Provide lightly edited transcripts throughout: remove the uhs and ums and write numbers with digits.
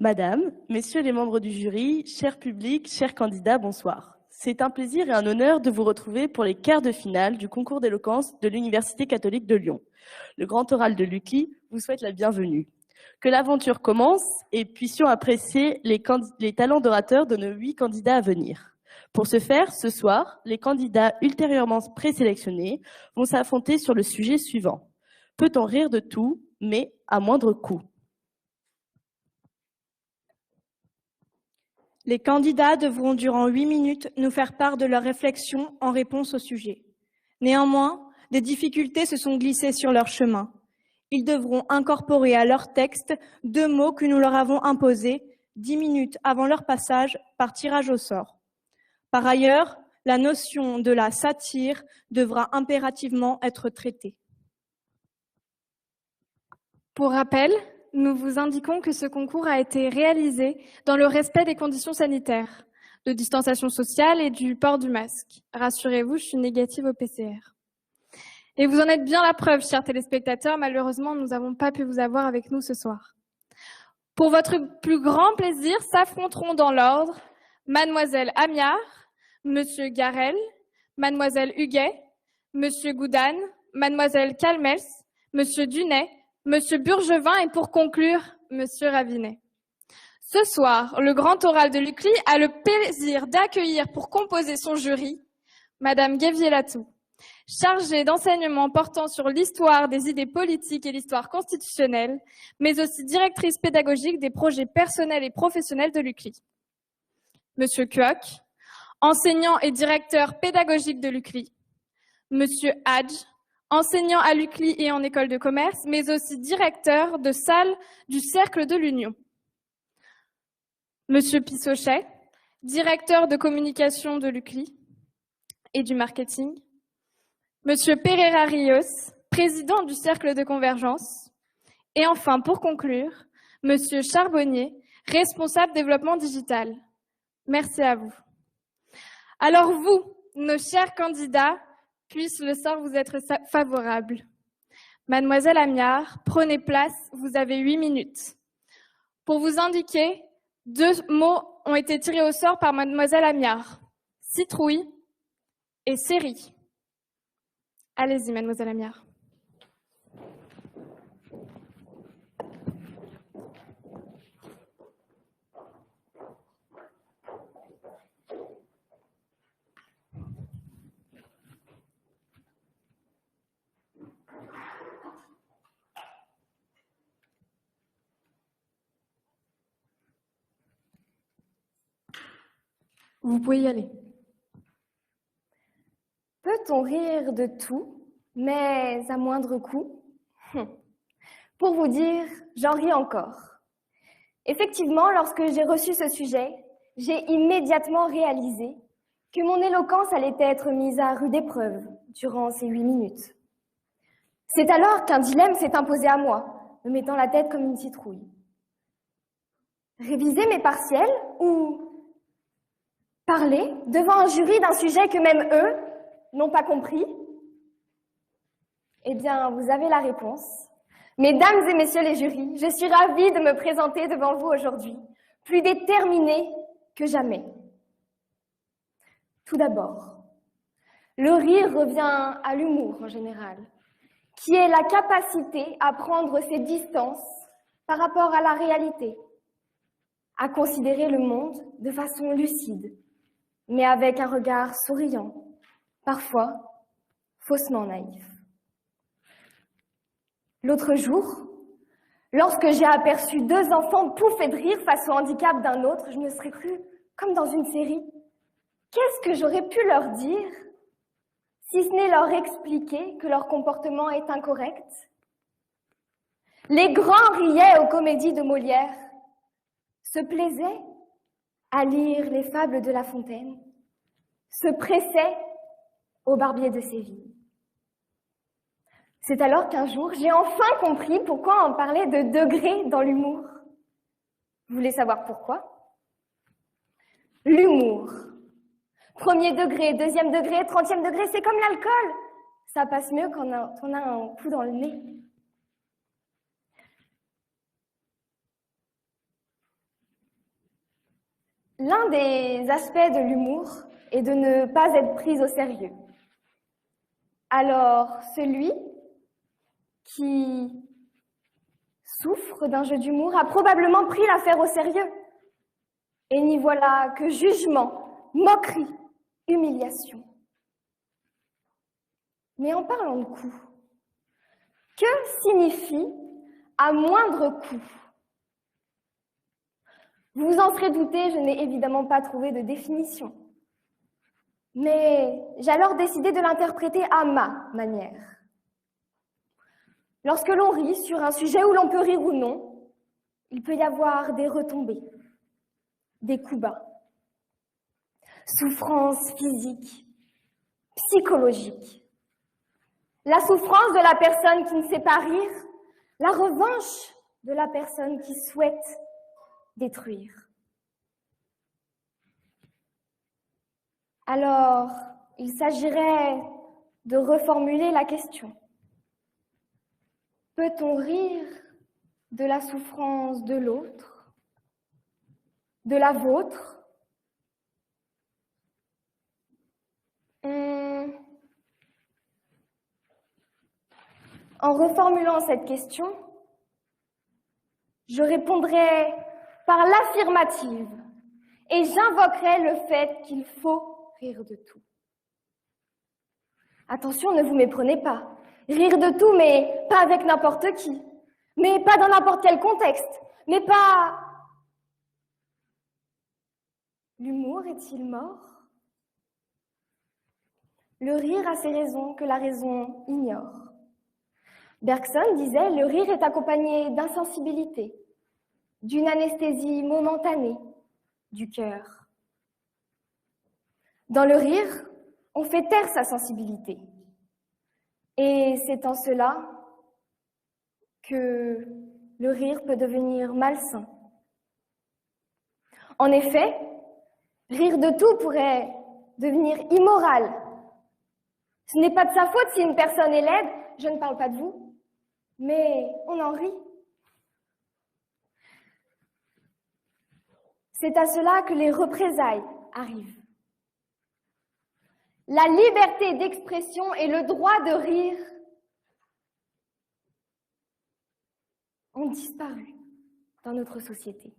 Madame, Messieurs les membres du jury, cher public, chers candidats, bonsoir. C'est un plaisir et un honneur de vous retrouver pour les quarts de finale du concours d'éloquence de l'Université catholique de Lyon. Le grand oral de l'UCLI vous souhaite la bienvenue. Que l'aventure commence et puissions apprécier les talents d'orateurs de nos 8 candidats à venir. Pour ce faire, ce soir, les candidats ultérieurement présélectionnés vont s'affronter sur le sujet suivant. Peut-on rire de tout, mais à moindre coût? Les candidats devront durant 8 minutes nous faire part de leurs réflexions en réponse au sujet. Néanmoins, des difficultés se sont glissées sur leur chemin. Ils devront incorporer à leur texte 2 mots que nous leur avons imposés 10 minutes avant leur passage par tirage au sort. Par ailleurs, la notion de la satire devra impérativement être traitée. Pour rappel, nous vous indiquons que ce concours a été réalisé dans le respect des conditions sanitaires, de distanciation sociale et du port du masque. Rassurez-vous, je suis négative au PCR. Et vous en êtes bien la preuve, chers téléspectateurs. Malheureusement, nous n'avons pas pu vous avoir avec nous ce soir. Pour votre plus grand plaisir, s'affronteront dans l'ordre Mademoiselle Amiard, Monsieur Garel, Mademoiselle Huguet, Monsieur Goudane, Mademoiselle Calmels, Monsieur Dunet, Monsieur Burgevin et pour conclure, Monsieur Ravinet. Ce soir, le grand oral de l'UCLI a le plaisir d'accueillir pour composer son jury Madame Guévier-Latou, chargée d'enseignements portant sur l'histoire des idées politiques et l'histoire constitutionnelle, mais aussi directrice pédagogique des projets personnels et professionnels de l'UCLI. Monsieur Kuok, enseignant et directeur pédagogique de l'UCLI. Monsieur Hadj, enseignant à l'UCLI et en école de commerce, mais aussi directeur de salle du Cercle de l'Union. Monsieur Pissochet, directeur de communication de l'UCLI et du marketing. Monsieur Pereira Rios, président du Cercle de convergence. Et enfin, pour conclure, Monsieur Charbonnier, responsable développement digital. Merci à vous. Alors vous, nos chers candidats, puisse le sort vous être favorable. Mademoiselle Amiard, prenez place, vous avez 8 minutes. Pour vous indiquer, 2 mots ont été tirés au sort par Mademoiselle Amiard. Citrouille et série. Allez-y, Mademoiselle Amiard. Vous pouvez y aller. Peut-on rire de tout, mais à moindre coût? Pour vous dire, j'en ris encore. Effectivement, lorsque j'ai reçu ce sujet, j'ai immédiatement réalisé que mon éloquence allait être mise à rude épreuve durant ces 8 minutes. C'est alors qu'un dilemme s'est imposé à moi, me mettant la tête comme une citrouille. Réviser mes partiels ou parler devant un jury d'un sujet que même eux n'ont pas compris? Eh bien, vous avez la réponse. Mesdames et messieurs les jurys, je suis ravie de me présenter devant vous aujourd'hui, plus déterminée que jamais. Tout d'abord, le rire revient à l'humour en général, qui est la capacité à prendre ses distances par rapport à la réalité, à considérer le monde de façon lucide, mais avec un regard souriant, parfois faussement naïf. L'autre jour, lorsque j'ai aperçu 2 enfants pouffés de rire face au handicap d'un autre, je me serais crue comme dans une série. Qu'est-ce que j'aurais pu leur dire, si ce n'est leur expliquer que leur comportement est incorrect? Les grands riaient aux comédies de Molière, se plaisaient à lire les fables de La Fontaine, se pressaient au Barbier de Séville. C'est alors qu'un jour, j'ai enfin compris pourquoi on parlait de degrés dans l'humour. Vous voulez savoir pourquoi? L'humour. 1er degré, 2e degré, 30e degré, c'est comme l'alcool. Ça passe mieux quand on a un coup dans le nez. L'un des aspects de l'humour est de ne pas être pris au sérieux. Alors, celui qui souffre d'un jeu d'humour a probablement pris l'affaire au sérieux. Et n'y voilà que jugement, moquerie, humiliation. Mais en parlant de coût, que signifie à moindre coût? Vous vous en serez douté, je n'ai évidemment pas trouvé de définition. Mais j'ai alors décidé de l'interpréter à ma manière. Lorsque l'on rit sur un sujet où l'on peut rire ou non, il peut y avoir des retombées, des coups bas, souffrance physique, psychologique, la souffrance de la personne qui ne sait pas rire, la revanche de la personne qui souhaite détruire. Alors, il s'agirait de reformuler la question. Peut-on rire de la souffrance de l'autre, de la vôtre? En reformulant cette question, je répondrai par l'affirmative et j'invoquerai le fait qu'il faut rire de tout. Attention, ne vous méprenez pas. Rire de tout, mais pas avec n'importe qui. Mais pas dans n'importe quel contexte. Mais pas... L'humour est-il mort? Le rire a ses raisons que la raison ignore. Bergson disait, le rire est accompagné d'insensibilité, d'une anesthésie momentanée du cœur. Dans le rire, on fait taire sa sensibilité. Et c'est en cela que le rire peut devenir malsain. En effet, rire de tout pourrait devenir immoral. Ce n'est pas de sa faute si une personne est laide, je ne parle pas de vous, mais on en rit. C'est à cela que les représailles arrivent. La liberté d'expression et le droit de rire ont disparu dans notre société.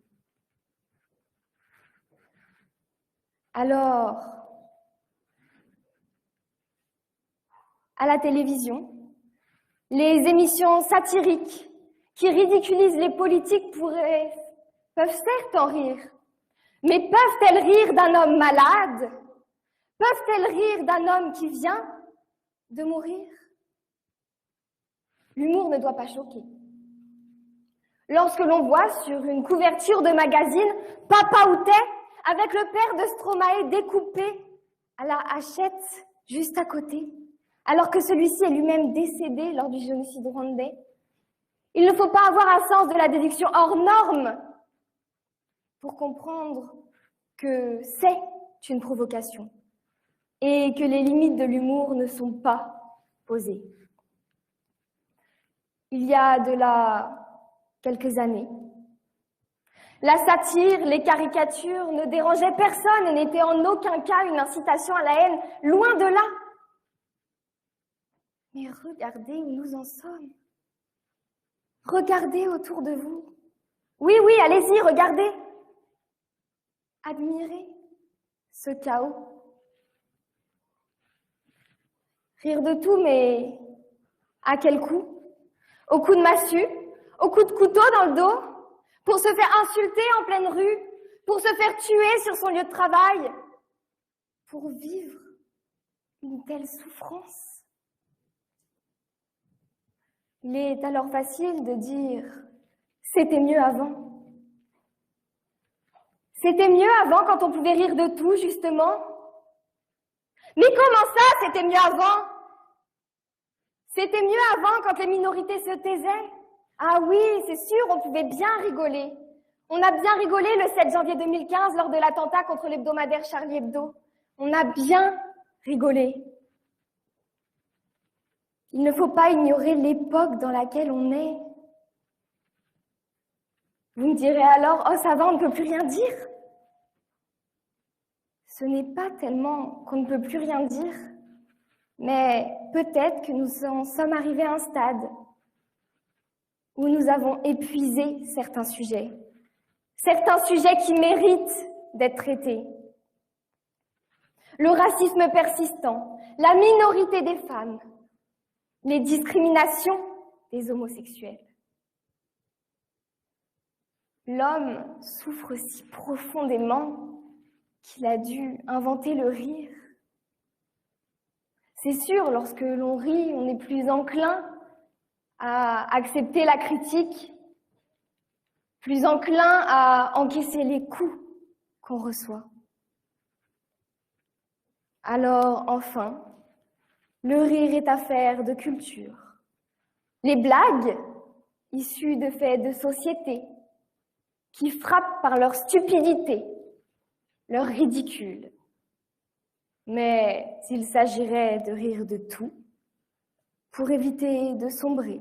Alors, à la télévision, les émissions satiriques qui ridiculisent les politiques peuvent certes en rire, mais peuvent-elles rire d'un homme malade? Peuvent-elles rire d'un homme qui vient de mourir? L'humour ne doit pas choquer. Lorsque l'on voit sur une couverture de magazine Papa Outet avec le père de Stromae découpé à la hachette juste à côté, alors que celui-ci est lui-même décédé lors du génocide rwandais, il ne faut pas avoir un sens de la déduction hors norme pour comprendre que c'est une provocation et que les limites de l'humour ne sont pas posées. Il y a de là quelques années, la satire, les caricatures ne dérangeaient personne et n'étaient en aucun cas une incitation à la haine, loin de là. Mais regardez où nous en sommes. Regardez autour de vous. Oui, oui, allez-y, regardez. Admirez ce chaos. Rire de tout, mais à quel coup? Au coup de massue? Au coup de couteau dans le dos? Pour se faire insulter en pleine rue? Pour se faire tuer sur son lieu de travail? Pour vivre une telle souffrance? Il est alors facile de dire « c'était mieux avant ». C'était mieux avant quand on pouvait rire de tout, justement. Mais comment ça, c'était mieux avant? C'était mieux avant quand les minorités se taisaient. Ah oui, c'est sûr, on pouvait bien rigoler. On a bien rigolé le 7 janvier 2015 lors de l'attentat contre l'hebdomadaire Charlie Hebdo. On a bien rigolé. Il ne faut pas ignorer l'époque dans laquelle on est. Vous me direz alors, oh ça va, on ne peut plus rien dire. ce n'est pas tellement qu'on ne peut plus rien dire, mais peut-être que nous en sommes arrivés à un stade où nous avons épuisé certains sujets qui méritent d'être traités. Le racisme persistant, la minorité des femmes, les discriminations des homosexuels. L'homme souffre si profondément qu'il a dû inventer le rire. C'est sûr, lorsque l'on rit, on est plus enclin à accepter la critique, plus enclin à encaisser les coups qu'on reçoit. Alors, enfin, le rire est affaire de culture. Les blagues, issues de faits de société, qui frappent par leur stupidité, leur ridicule. Mais s'il s'agirait de rire de tout, pour éviter de sombrer,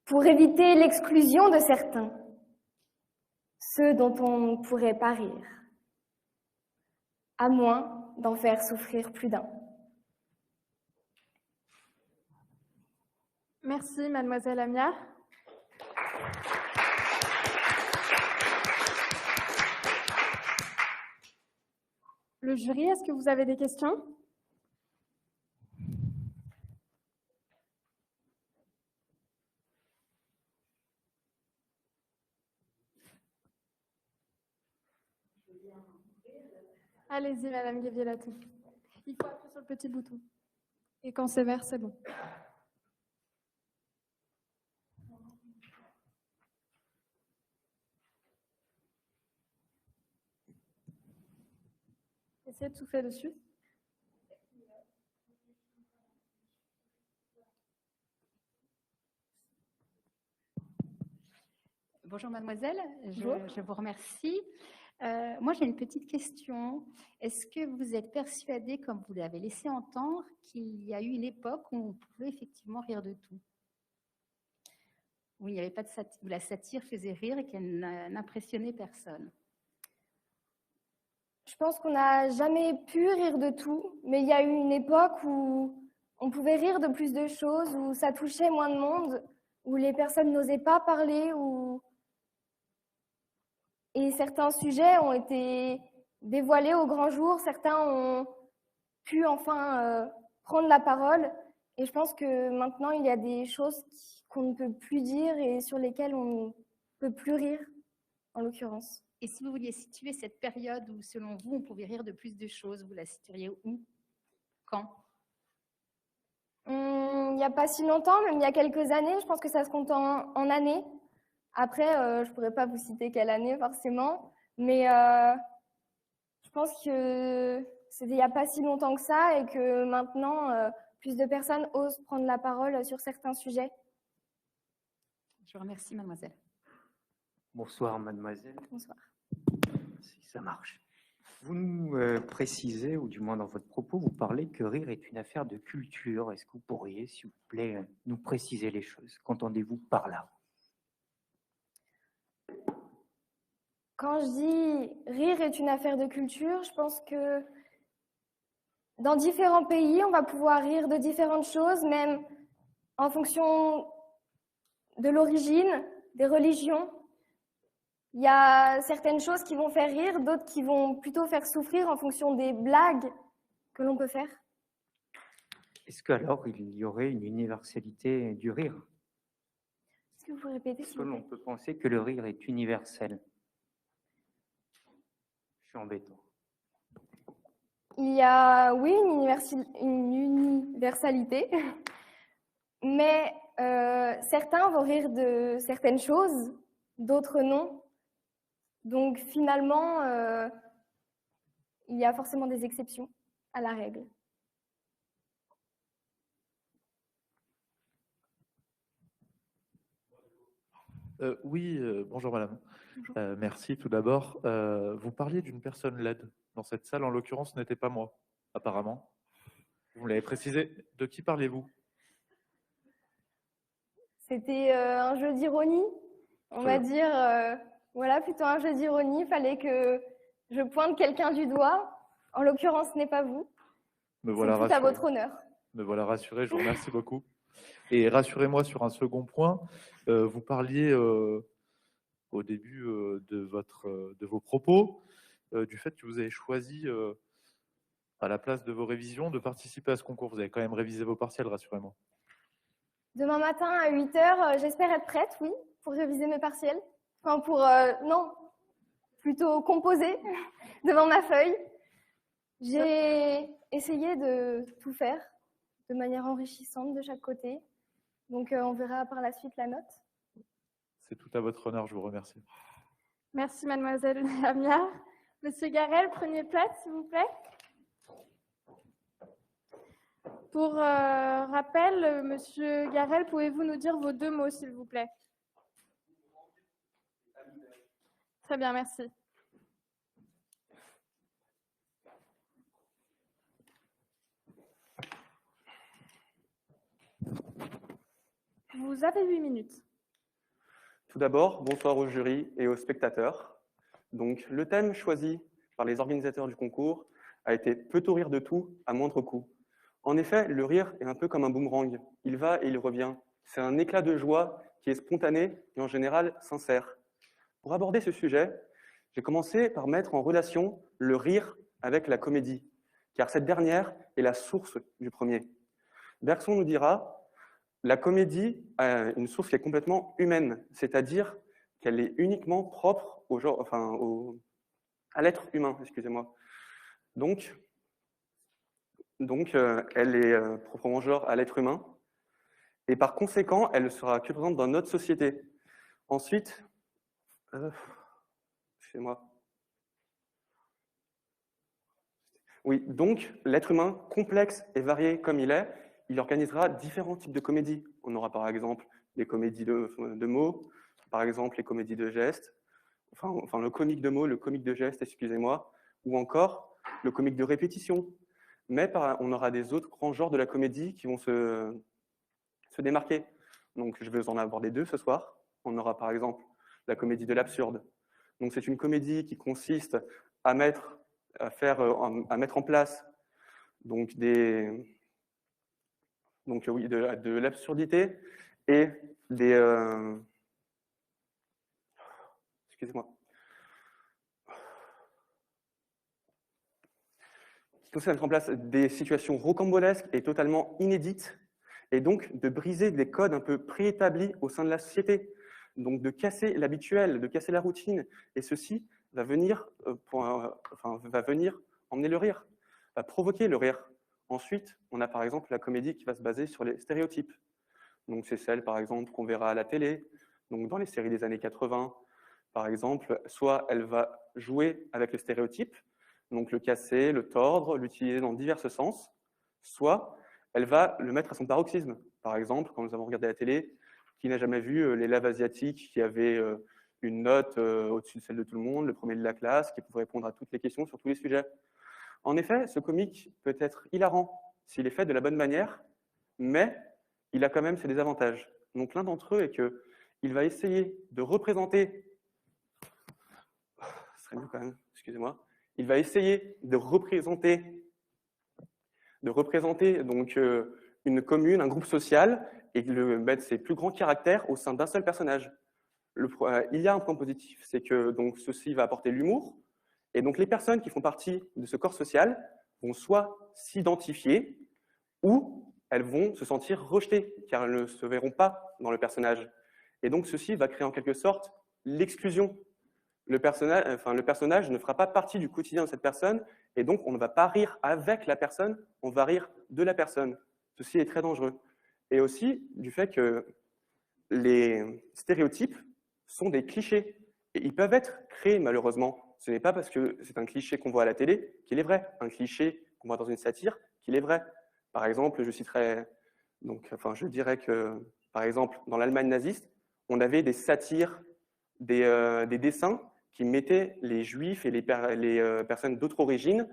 pour éviter l'exclusion de certains, ceux dont on ne pourrait pas rire, à moins d'en faire souffrir plus d'un. Merci, mademoiselle Amiard. Le jury, est-ce que vous avez des questions? Allez-y, madame Guévier-Latou. Il faut appuyer sur le petit bouton. Et quand c'est vert, c'est bon. Essayez de souffler dessus. Bonjour mademoiselle, je vous remercie. Moi j'ai une petite question. Est-ce que vous êtes persuadée, comme vous l'avez laissé entendre, qu'il y a eu une époque où on pouvait effectivement rire de tout? Où il n'y avait pas de satire, où la satire faisait rire et qu'elle n'impressionnait personne? Je pense qu'on n'a jamais pu rire de tout, mais il y a eu une époque où on pouvait rire de plus de choses, où ça touchait moins de monde, où les personnes n'osaient pas parler, et certains sujets ont été dévoilés au grand jour, certains ont pu enfin prendre la parole, et je pense que maintenant il y a des choses qu'on ne peut plus dire et sur lesquelles on ne peut plus rire, en l'occurrence. Et si vous vouliez situer cette période où, selon vous, on pouvait rire de plus de choses, vous la situeriez où? Quand? Il n'y a pas si longtemps, même il y a quelques années, je pense que ça se compte en années. Après, je ne pourrais pas vous citer quelle année forcément, mais je pense que c'était il n'y a pas si longtemps que ça et que maintenant, plus de personnes osent prendre la parole sur certains sujets. Je vous remercie, mademoiselle. Bonsoir, mademoiselle. Bonsoir. Si ça marche. Vous nous précisez, ou du moins dans votre propos, vous parlez que rire est une affaire de culture. Est-ce que vous pourriez, s'il vous plaît, nous préciser les choses? Qu'entendez-vous par là? Quand je dis rire est une affaire de culture, je pense que dans différents pays, on va pouvoir rire de différentes choses, même en fonction de l'origine, des religions. Il y a certaines choses qui vont faire rire, d'autres qui vont plutôt faire souffrir en fonction des blagues que l'on peut faire. Est-ce qu'alors il y aurait une universalité du rire? Est-ce que vous pouvez répéter? Est-ce que l'on peut penser que le rire est universel? Je suis embêtant. Il y a, oui, une universalité, mais certains vont rire de certaines choses, d'autres non. Donc finalement, il y a forcément des exceptions à la règle. Oui, bonjour madame. Merci tout d'abord. Vous parliez d'une personne laide. Dans cette salle, en l'occurrence, ce n'était pas moi, apparemment. Vous me l'avez précisé. De qui parlez-vous? C'était un jeu d'ironie, on va dire. Voilà, plutôt un jeu d'ironie. Il fallait que je pointe quelqu'un du doigt. En l'occurrence, ce n'est pas vous. Me C'est voilà tout à rassuré. votre honneur. Me voilà rassuré, je vous remercie beaucoup. Et rassurez-moi sur un second point, vous parliez au début de vos propos du fait que vous avez choisi, à la place de vos révisions, de participer à ce concours. Vous avez quand même révisé vos partiels, rassurez-moi. Demain matin à 8 h, j'espère être prête, oui, pour réviser mes partiels. Enfin, non, plutôt composer devant ma feuille. J'ai essayé de tout faire de manière enrichissante de chaque côté. Donc, on verra par la suite la note. C'est tout à votre honneur, je vous remercie. Merci, mademoiselle Amiard. Monsieur Garel, prenez place, s'il vous plaît. Pour rappel, Monsieur Garel, pouvez-vous nous dire vos 2 mots, s'il vous plaît? Très bien, merci. Vous avez 8 minutes. Tout d'abord, bonsoir au jury et aux spectateurs. Donc, le thème choisi par les organisateurs du concours a été « Peut-on rire de tout à moindre coût ?» En effet, le rire est un peu comme un boomerang. Il va et il revient. C'est un éclat de joie qui est spontané et en général sincère. Pour aborder ce sujet, j'ai commencé par mettre en relation le rire avec la comédie, car cette dernière est la source du premier. Bergson nous dira « La comédie a une source qui est complètement humaine, c'est-à-dire qu'elle est uniquement propre au genre, à l'être humain, excusez-moi. Donc, elle est proprement genre à l'être humain, et par conséquent, elle ne sera que présente dans notre société. Ensuite, excusez-moi. Oui, donc l'être humain, complexe et varié comme il est, il organisera différents types de comédies. On aura par exemple les comédies de mots, par exemple les comédies de gestes, enfin le comique de mots, le comique de gestes, excusez-moi, ou encore le comique de répétition. Mais on aura des autres grands genres de la comédie qui vont se démarquer. Donc je vais vous en aborder 2 ce soir. On aura par exemple la comédie de l'absurde. Donc c'est une comédie qui consiste à mettre en place donc de l'absurdité et excusez-moi. Tout ça mettre en place des situations rocambolesques et totalement inédites, et donc de briser des codes un peu préétablis au sein de la société, donc de casser l'habituel, de casser la routine, et ceci va venir emmener le rire, va provoquer le rire. Ensuite, on a par exemple la comédie qui va se baser sur les stéréotypes. Donc c'est celle par exemple qu'on verra à la télé, donc dans les séries des années 80, par exemple, soit elle va jouer avec le stéréotype, donc le casser, le tordre, l'utiliser dans divers sens, soit elle va le mettre à son paroxysme. Par exemple, quand nous avons regardé la télé, qui n'a jamais vu l'élève asiatique qui avait une note au-dessus de celle de tout le monde, le premier de la classe, qui pouvait répondre à toutes les questions sur tous les sujets. En effet, ce comique peut être hilarant s'il est fait de la bonne manière, mais il a quand même ses désavantages. Donc l'un d'entre eux est qu'il va essayer de représenter... Ce serait mieux quand même, excusez-moi. Il va essayer de représenter donc, une commune, un groupe social, et de mettre ses plus grands caractères au sein d'un seul personnage. Il y a un point positif, c'est que donc, ceci va apporter l'humour, et donc les personnes qui font partie de ce corps social vont soit s'identifier, ou elles vont se sentir rejetées, car elles ne se verront pas dans le personnage. Et donc ceci va créer en quelque sorte l'exclusion. Le personnage ne fera pas partie du quotidien de cette personne, et donc on ne va pas rire avec la personne, on va rire de la personne. Ceci est très dangereux. Et aussi du fait que les stéréotypes sont des clichés, et ils peuvent être créés malheureusement. Ce n'est pas parce que c'est un cliché qu'on voit à la télé qu'il est vrai, un cliché qu'on voit dans une satire qu'il est vrai. Par exemple, je dirais que, par exemple, dans l'Allemagne naziste, on avait des satires, des dessins qui mettaient les juifs et les personnes d'autres origines,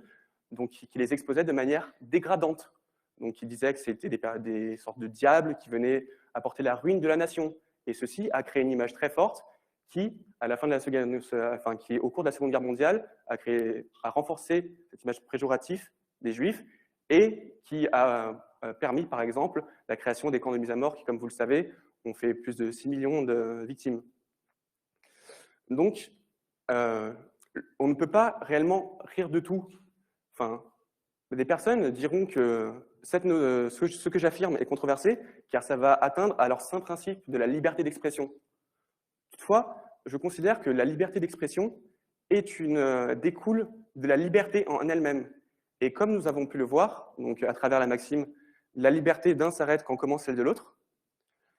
donc qui les exposaient de manière dégradante. Donc, qui disaient que c'était des sortes de diables qui venaient apporter la ruine de la nation. Et ceci a créé une image très forte qui, à la fin de la seconde, enfin, qui, au cours de la Seconde Guerre mondiale, a renforcé cette image péjorative des Juifs et qui a permis, par exemple, la création des camps de mise à mort qui, comme vous le savez, ont fait plus de 6 millions de victimes. Donc, on ne peut pas réellement rire de tout. Enfin, des personnes diront que ce que j'affirme est controversé, car ça va atteindre à leur saint principe de la liberté d'expression. Toutefois, je considère que la liberté d'expression découle de la liberté en elle-même. Et comme nous avons pu le voir, donc à travers la maxime « la liberté d'un s'arrête quand commence celle de l'autre »,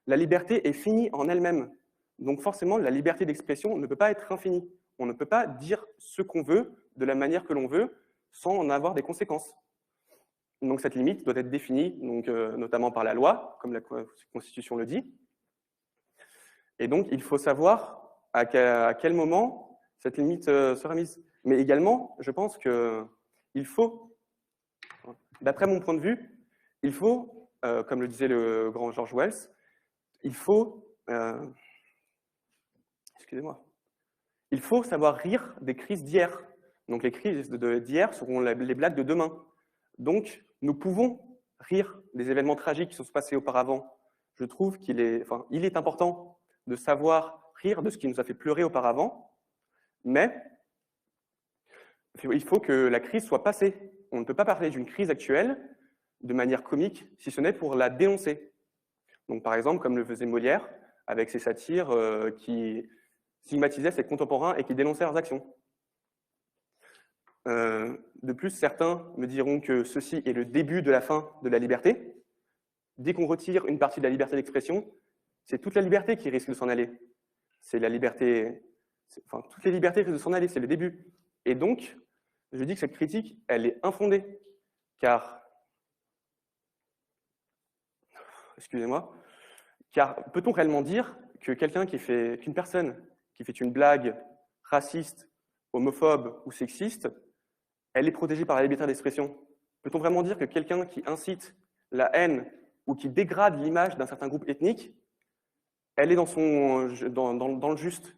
la liberté est finie en elle-même. Donc forcément, la liberté d'expression ne peut pas être infinie. On ne peut pas dire ce qu'on veut de la manière que l'on veut sans en avoir des conséquences. Donc cette limite doit être définie, donc, notamment par la loi, comme la Constitution le dit. Et donc il faut savoir à quel moment cette limite sera mise. Mais également, je pense qu'il faut, d'après mon point de vue, il faut, comme le disait le grand George Wells, il faut savoir rire des crises d'hier. Donc les crises d'hier seront les blagues de demain. Donc nous pouvons rire des événements tragiques qui se sont passés auparavant. Je trouve qu'il est important de savoir rire de ce qui nous a fait pleurer auparavant, mais il faut que la crise soit passée. On ne peut pas parler d'une crise actuelle de manière comique, si ce n'est pour la dénoncer. Donc, par exemple, comme le faisait Molière, avec ses satires qui stigmatisaient ses contemporains et qui dénonçaient leurs actions. De plus, certains me diront que ceci est le début de la fin de la liberté. Dès qu'on retire une partie de la liberté d'expression, c'est toute la liberté qui risque de s'en aller. C'est la liberté, enfin, toutes les libertés risquent de s'en aller, c'est le début. Et donc, je dis que cette critique, elle est infondée, car, peut-on réellement dire que qu'une personne qui fait une blague raciste, homophobe ou sexiste, elle est protégée par la liberté d'expression? Peut-on vraiment dire que quelqu'un qui incite la haine ou qui dégrade l'image d'un certain groupe ethnique, elle est dans le juste?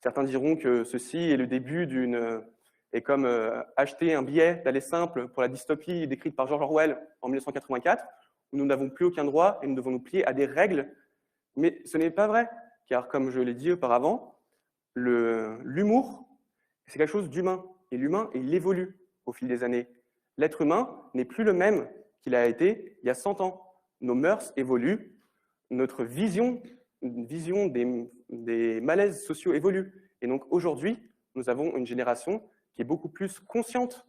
Certains diront que ceci est le début est comme acheter un billet d'aller simple pour la dystopie décrite par George Orwell en 1984, où nous n'avons plus aucun droit et nous devons nous plier à des règles. Mais ce n'est pas vrai, car comme je l'ai dit auparavant, l'humour, c'est quelque chose d'humain. Et l'humain, il évolue au fil des années. L'être humain n'est plus le même qu'il a été il y a 100 ans. Nos mœurs évoluent, notre vision des malaises sociaux évolue. Et donc aujourd'hui, nous avons une génération qui est beaucoup plus consciente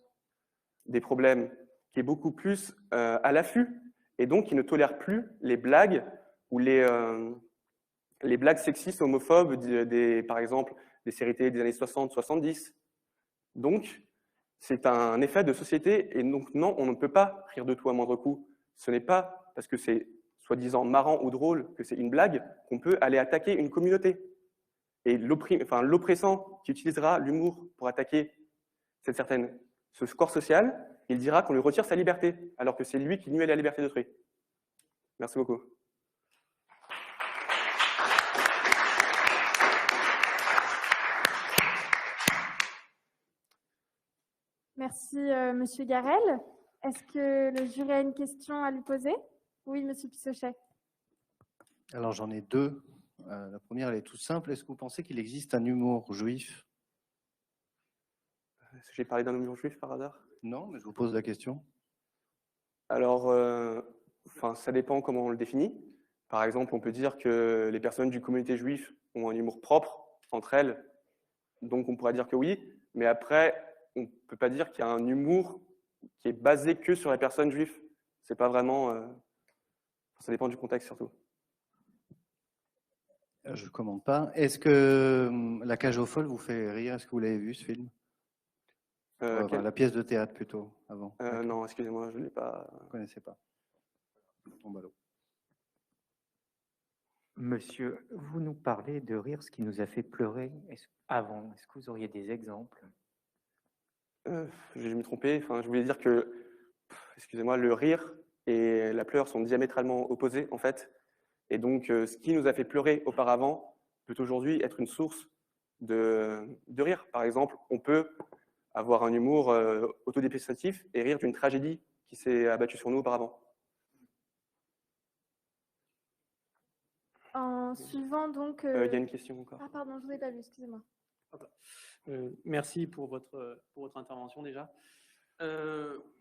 des problèmes, qui est beaucoup plus à l'affût, et donc qui ne tolère plus les blagues ou les blagues sexistes, homophobes, par exemple, des séries télé des années 60-70. Donc, c'est un effet de société, et donc non, on ne peut pas rire de tout à moindre coup. Ce n'est pas parce que c'est soi-disant marrant ou drôle, que c'est une blague, qu'on peut aller attaquer une communauté. Et l'oppressant qui utilisera l'humour pour attaquer ce corps social, il dira qu'on lui retire sa liberté, alors que c'est lui qui nuit à la liberté d'autrui. Merci beaucoup. Merci, Monsieur Garel. Est-ce que le jury a une question à lui poser? Oui, Monsieur Pissochet. Alors, j'en ai deux. La première, elle est toute simple. Est-ce que vous pensez qu'il existe un humour juif? J'ai parlé d'un humour juif par hasard? Non, mais je vous pose la question. Alors, ça dépend comment on le définit. Par exemple, on peut dire que les personnes d'une communauté juive ont un humour propre entre elles. Donc, on pourrait dire que oui. Mais après, on ne peut pas dire qu'il y a un humour qui est basé que sur les personnes juives. C'est pas vraiment... ça dépend du contexte surtout. Je ne commande pas. Est-ce que La Cage aux Folles vous fait rire? Est-ce que vous l'avez vu, ce film? La pièce de théâtre, plutôt, avant. Non, excusez-moi, je ne l'ai pas... Vous ne connaissez pas. Tombe à l'eau. Monsieur, vous nous parlez de rire, ce qui nous a fait pleurer avant. Est-ce que vous auriez des exemples? Je vais me tromper. Je voulais dire que, excusez-moi, le rire et la pleure sont diamétralement opposés, en fait. Et donc, ce qui nous a fait pleurer auparavant peut aujourd'hui être une source de rire. Par exemple, on peut avoir un humour autodépréciatif et rire d'une tragédie qui s'est abattue sur nous auparavant. En suivant donc... Il y a une question encore. Ah pardon, je vous ai pas vu, excusez-moi. Merci pour votre intervention déjà.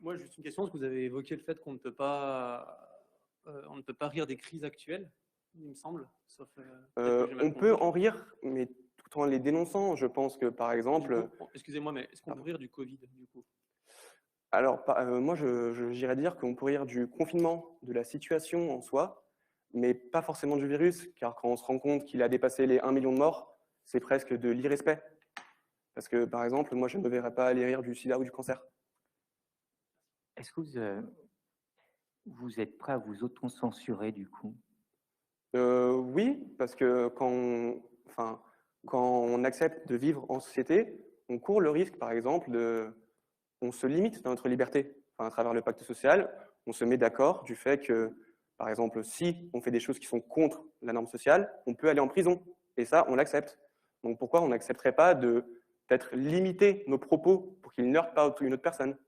Moi, juste une question, parce que vous avez évoqué le fait qu'on ne peut pas rire des crises actuelles, il me semble. Sauf, on peut en rire, mais tout en les dénonçant. Je pense que, par exemple... Excusez-moi, mais est-ce qu'on peut rire du Covid, du coup? Alors, moi, j'irais dire qu'on peut rire du confinement, de la situation en soi, mais pas forcément du virus, car quand on se rend compte qu'il a dépassé les 1 million de morts, c'est presque de l'irrespect. Parce que, par exemple, moi, je ne me verrais pas aller rire du sida ou du cancer. Est-ce que vous êtes prêt à vous auto-censurer, du coup? Oui, parce que quand on accepte de vivre en société, on court le risque, par exemple, on se limite dans notre liberté. Enfin, à travers le pacte social, on se met d'accord du fait que, par exemple, si on fait des choses qui sont contre la norme sociale, on peut aller en prison. Et ça, on l'accepte. Donc pourquoi on n'accepterait pas d'être limiter nos propos pour qu'ils n'heurtent pas une autre personne?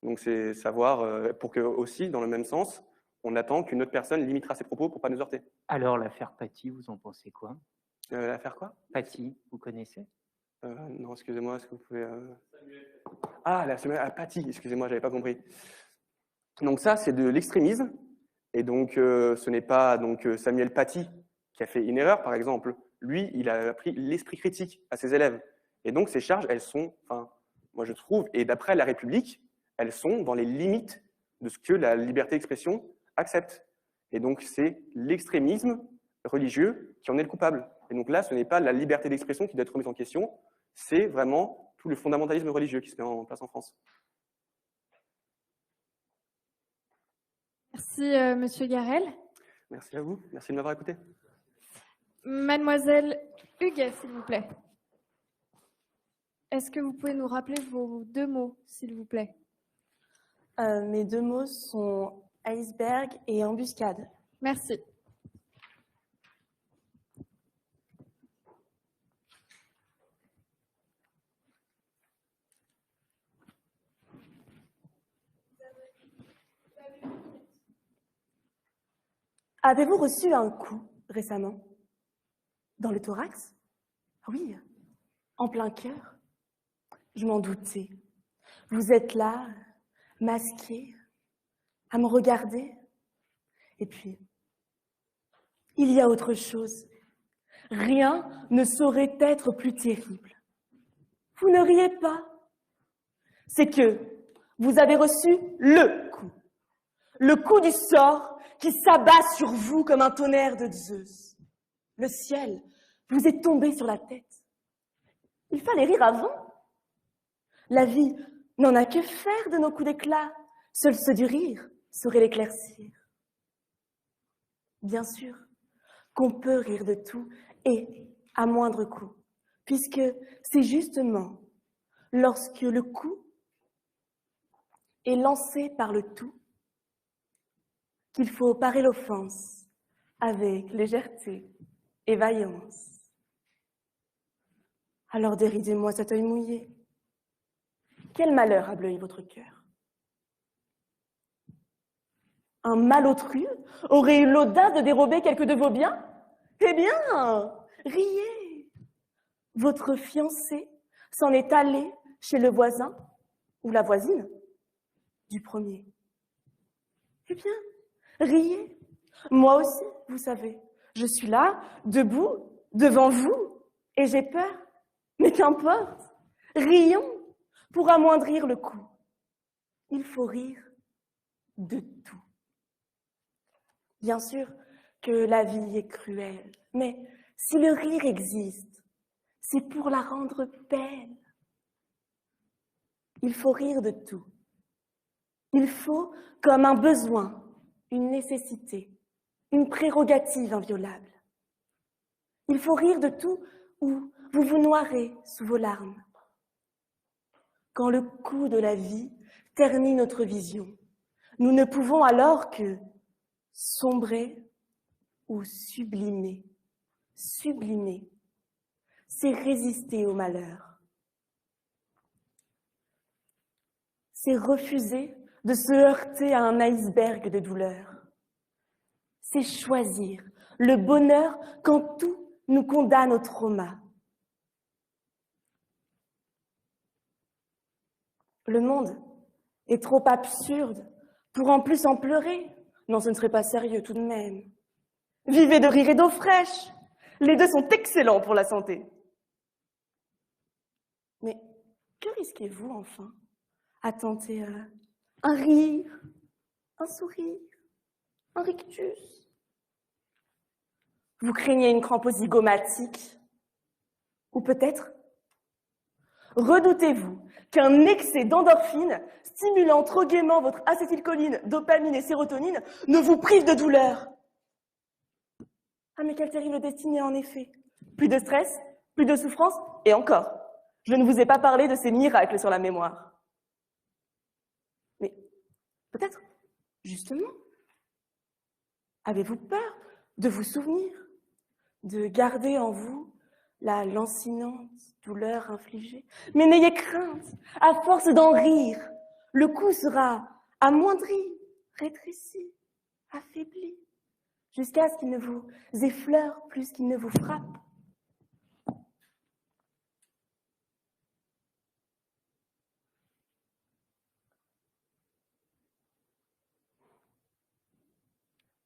Donc c'est savoir, pour que aussi, dans le même sens, on attend qu'une autre personne limitera ses propos pour ne pas nous heurter. Alors, l'affaire Paty, vous en pensez quoi? L'affaire quoi? Paty, vous connaissez? Non, excusez-moi, est-ce que vous pouvez... Ah, la Paty, excusez-moi, j'avais pas compris. Donc ça, c'est de l'extrémisme. Et donc, ce n'est pas Samuel Paty qui a fait une erreur, par exemple. Lui, il a appris l'esprit critique à ses élèves. Et donc, ces charges, elles sont, moi je trouve, et d'après la République, elles sont dans les limites de ce que la liberté d'expression accepte. Et donc, c'est l'extrémisme religieux qui en est le coupable. Et donc là, ce n'est pas la liberté d'expression qui doit être remise en question, c'est vraiment tout le fondamentalisme religieux qui se met en place en France. Merci, Monsieur Garel. Merci à vous. Merci de m'avoir écouté. Mademoiselle Huguet, s'il vous plaît. Est-ce que vous pouvez nous rappeler vos 2 mots, s'il vous plaît? Mes 2 mots sont iceberg et embuscade. Merci. Avez-vous reçu un coup récemment? Dans le thorax? Oui, en plein cœur. Je m'en doutais. Vous êtes là, masqué, à me regarder. Et puis, il y a autre chose. Rien ne saurait être plus terrible. Vous ne riez pas. C'est que vous avez reçu le coup du sort qui s'abat sur vous comme un tonnerre de Zeus. Le ciel vous est tombé sur la tête. Il fallait rire avant. La vie n'en a que faire de nos coups d'éclat. Seuls ceux du rire sauraient l'éclaircir. Bien sûr qu'on peut rire de tout et à moindre coût, puisque c'est justement lorsque le coup est lancé par le tout qu'il faut parer l'offense avec légèreté et vaillance. Alors déridez-moi cet œil mouillé. Quel malheur a bleui votre cœur? Un malotru aurait eu l'audace de dérober quelques de vos biens? Eh bien, riez. Votre fiancé s'en est allé chez le voisin ou la voisine du premier. Eh bien, riez. Moi aussi, vous savez, je suis là, debout, devant vous, et j'ai peur. Mais qu'importe, rions pour amoindrir le coup. Il faut rire de tout. Bien sûr que la vie est cruelle, mais si le rire existe, c'est pour la rendre belle. Il faut rire de tout. Il faut, comme un besoin, une nécessité, une prérogative inviolable. Il faut rire de tout ou vous vous noierez sous vos larmes. Quand le coup de la vie ternit notre vision, nous ne pouvons alors que sombrer ou sublimer. Sublimer. c'est résister au malheur. C'est refuser de se heurter à un iceberg de douleur. C'est choisir le bonheur quand tout nous condamne au trauma. Le monde est trop absurde pour en plus en pleurer. Non, ce ne serait pas sérieux tout de même. Vivez de rire et d'eau fraîche. Les deux sont excellents pour la santé. Mais que risquez-vous enfin à tenter un rire, un sourire, un rictus? Vous craignez une crampe zygomatique? Ou peut-être redoutez-vous qu'un excès d'endorphine, stimulant trop gaiement votre acétylcholine, dopamine et sérotonine, ne vous prive de douleur? Ah mais quelle terrible destinée en effet. Plus de stress, plus de souffrance, et encore, je ne vous ai pas parlé de ces miracles sur la mémoire. Mais peut-être, justement, avez-vous peur de vous souvenir, de garder en vous la lancinante douleur infligée? Mais n'ayez crainte, à force d'en rire, le coup sera amoindri, rétréci, affaibli, jusqu'à ce qu'il ne vous effleure plus qu'il ne vous frappe.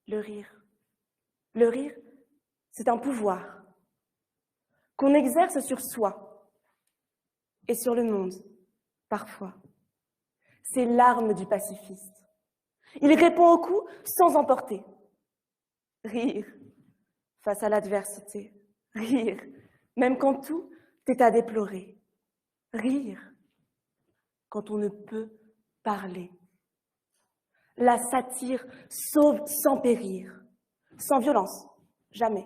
Le rire, c'est un pouvoir qu'on exerce sur soi et sur le monde, parfois. C'est l'arme du pacifiste. Il répond au coup sans emporter. Rire face à l'adversité. Rire, même quand tout est à déplorer. Rire quand on ne peut parler. La satire sauve sans périr, sans violence, jamais.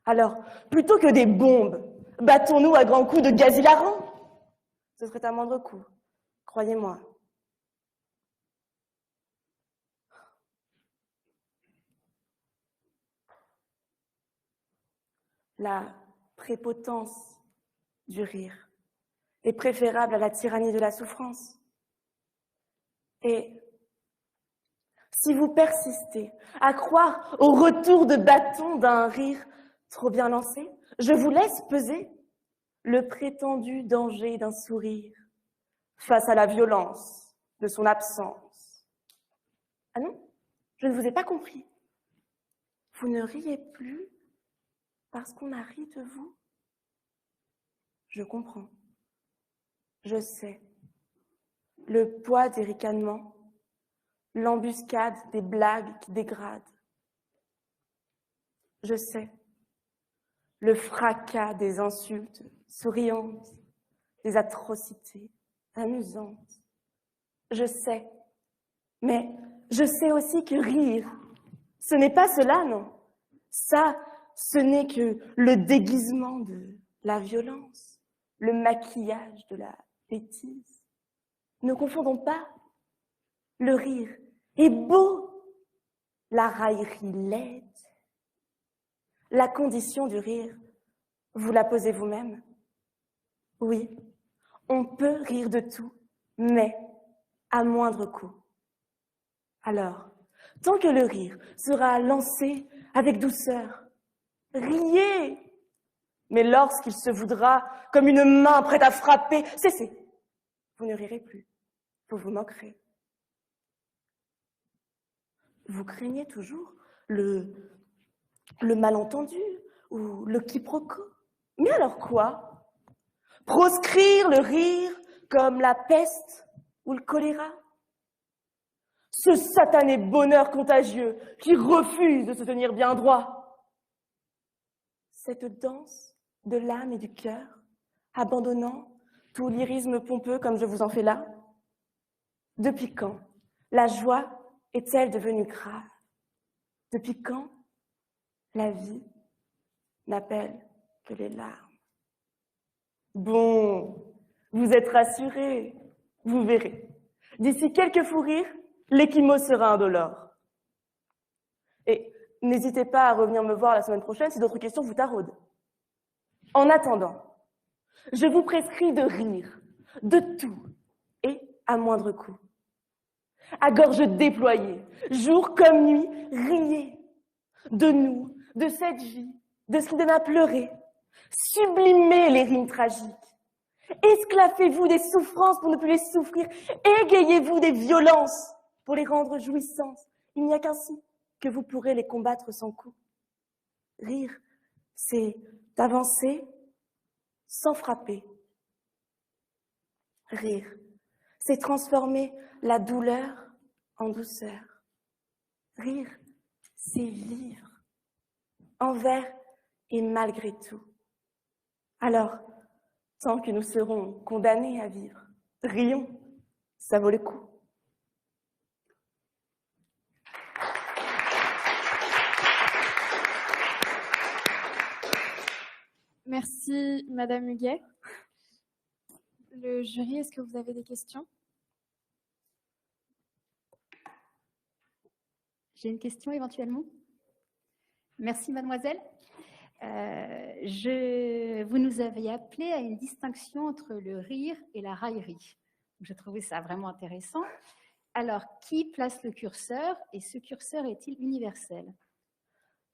Alors, plutôt que des bombes, battons-nous à grands coups de gaz hilarant. Ce serait un moindre coup, croyez-moi. La prépotence du rire est préférable à la tyrannie de la souffrance. Et si vous persistez à croire au retour de bâton d'un rire trop bien lancé, je vous laisse peser le prétendu danger d'un sourire face à la violence de son absence. Ah non, je ne vous ai pas compris. Vous ne riez plus parce qu'on a ri de vous? Je comprends. Je sais. Le poids des ricanements, l'embuscade des blagues qui dégradent. Je sais. Le fracas des insultes souriantes, des atrocités amusantes. Je sais. Mais je sais aussi que rire, ce n'est pas cela, non. Ça, ce n'est que le déguisement de la violence, le maquillage de la bêtise. Ne confondons pas. Le rire est beau, la raillerie laide. La condition du rire, vous la posez vous-même. Oui, on peut rire de tout, mais à moindre coût. Alors, tant que le rire sera lancé avec douceur, riez. Mais lorsqu'il se voudra comme une main prête à frapper, cessez. Vous ne rirez plus, vous vous moquerez. Vous craignez toujours le malentendu ou le quiproquo. Mais alors quoi? Proscrire le rire comme la peste ou le choléra? Ce satané bonheur contagieux qui refuse de se tenir bien droit. Cette danse de l'âme et du cœur, abandonnant tout lyrisme pompeux comme je vous en fais là. Depuis quand la joie est-elle devenue grave? Depuis quand la vie n'appelle que les larmes? Bon, vous êtes rassurés, vous verrez. D'ici quelques fous rires, l'échymose sera indolore. Et n'hésitez pas à revenir me voir la semaine prochaine si d'autres questions vous taraudent. En attendant, je vous prescris de rire de tout et à moindre coût. À gorge déployée, jour comme nuit, riez de nous, de cette vie, de ce qui donne à pleurer. Sublimez les rimes tragiques. Esclaffez-vous des souffrances pour ne plus les souffrir. Égayez-vous des violences pour les rendre jouissances. Il n'y a qu'ainsi que vous pourrez les combattre sans coup. Rire, c'est avancer sans frapper. Rire, c'est transformer la douleur en douceur. Rire, c'est vivre, envers et malgré tout. Alors, tant que nous serons condamnés à vivre, rions, ça vaut le coup. Merci, Madame Huguet. Le jury, est-ce que vous avez des questions? J'ai une question éventuellement. Merci, mademoiselle. Vous nous avez appelé à une distinction entre le rire et la raillerie. Je trouvais ça vraiment intéressant. Alors, qui place le curseur et ce curseur est-il universel?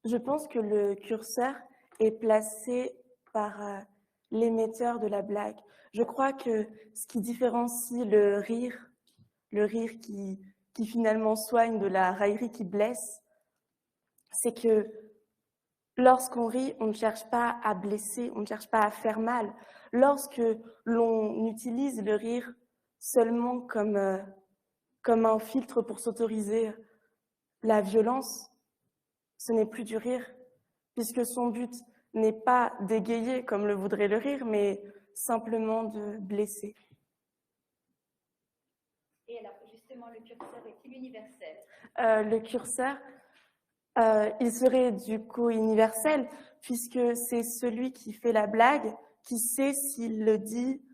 Je pense que le curseur est placé par l'émetteur de la blague. Je crois que ce qui différencie le rire qui finalement soigne de la raillerie qui blesse, c'est que lorsqu'on rit, on ne cherche pas à blesser, on ne cherche pas à faire mal. Lorsque l'on utilise le rire seulement comme un filtre pour s'autoriser la violence, ce n'est plus du rire, puisque son but n'est pas d'égayer comme le voudrait le rire, mais simplement de blesser. Et alors, justement, le curseur est-il universel? Le curseur, il serait du coup universel, puisque c'est celui qui fait la blague qui sait s'il le dit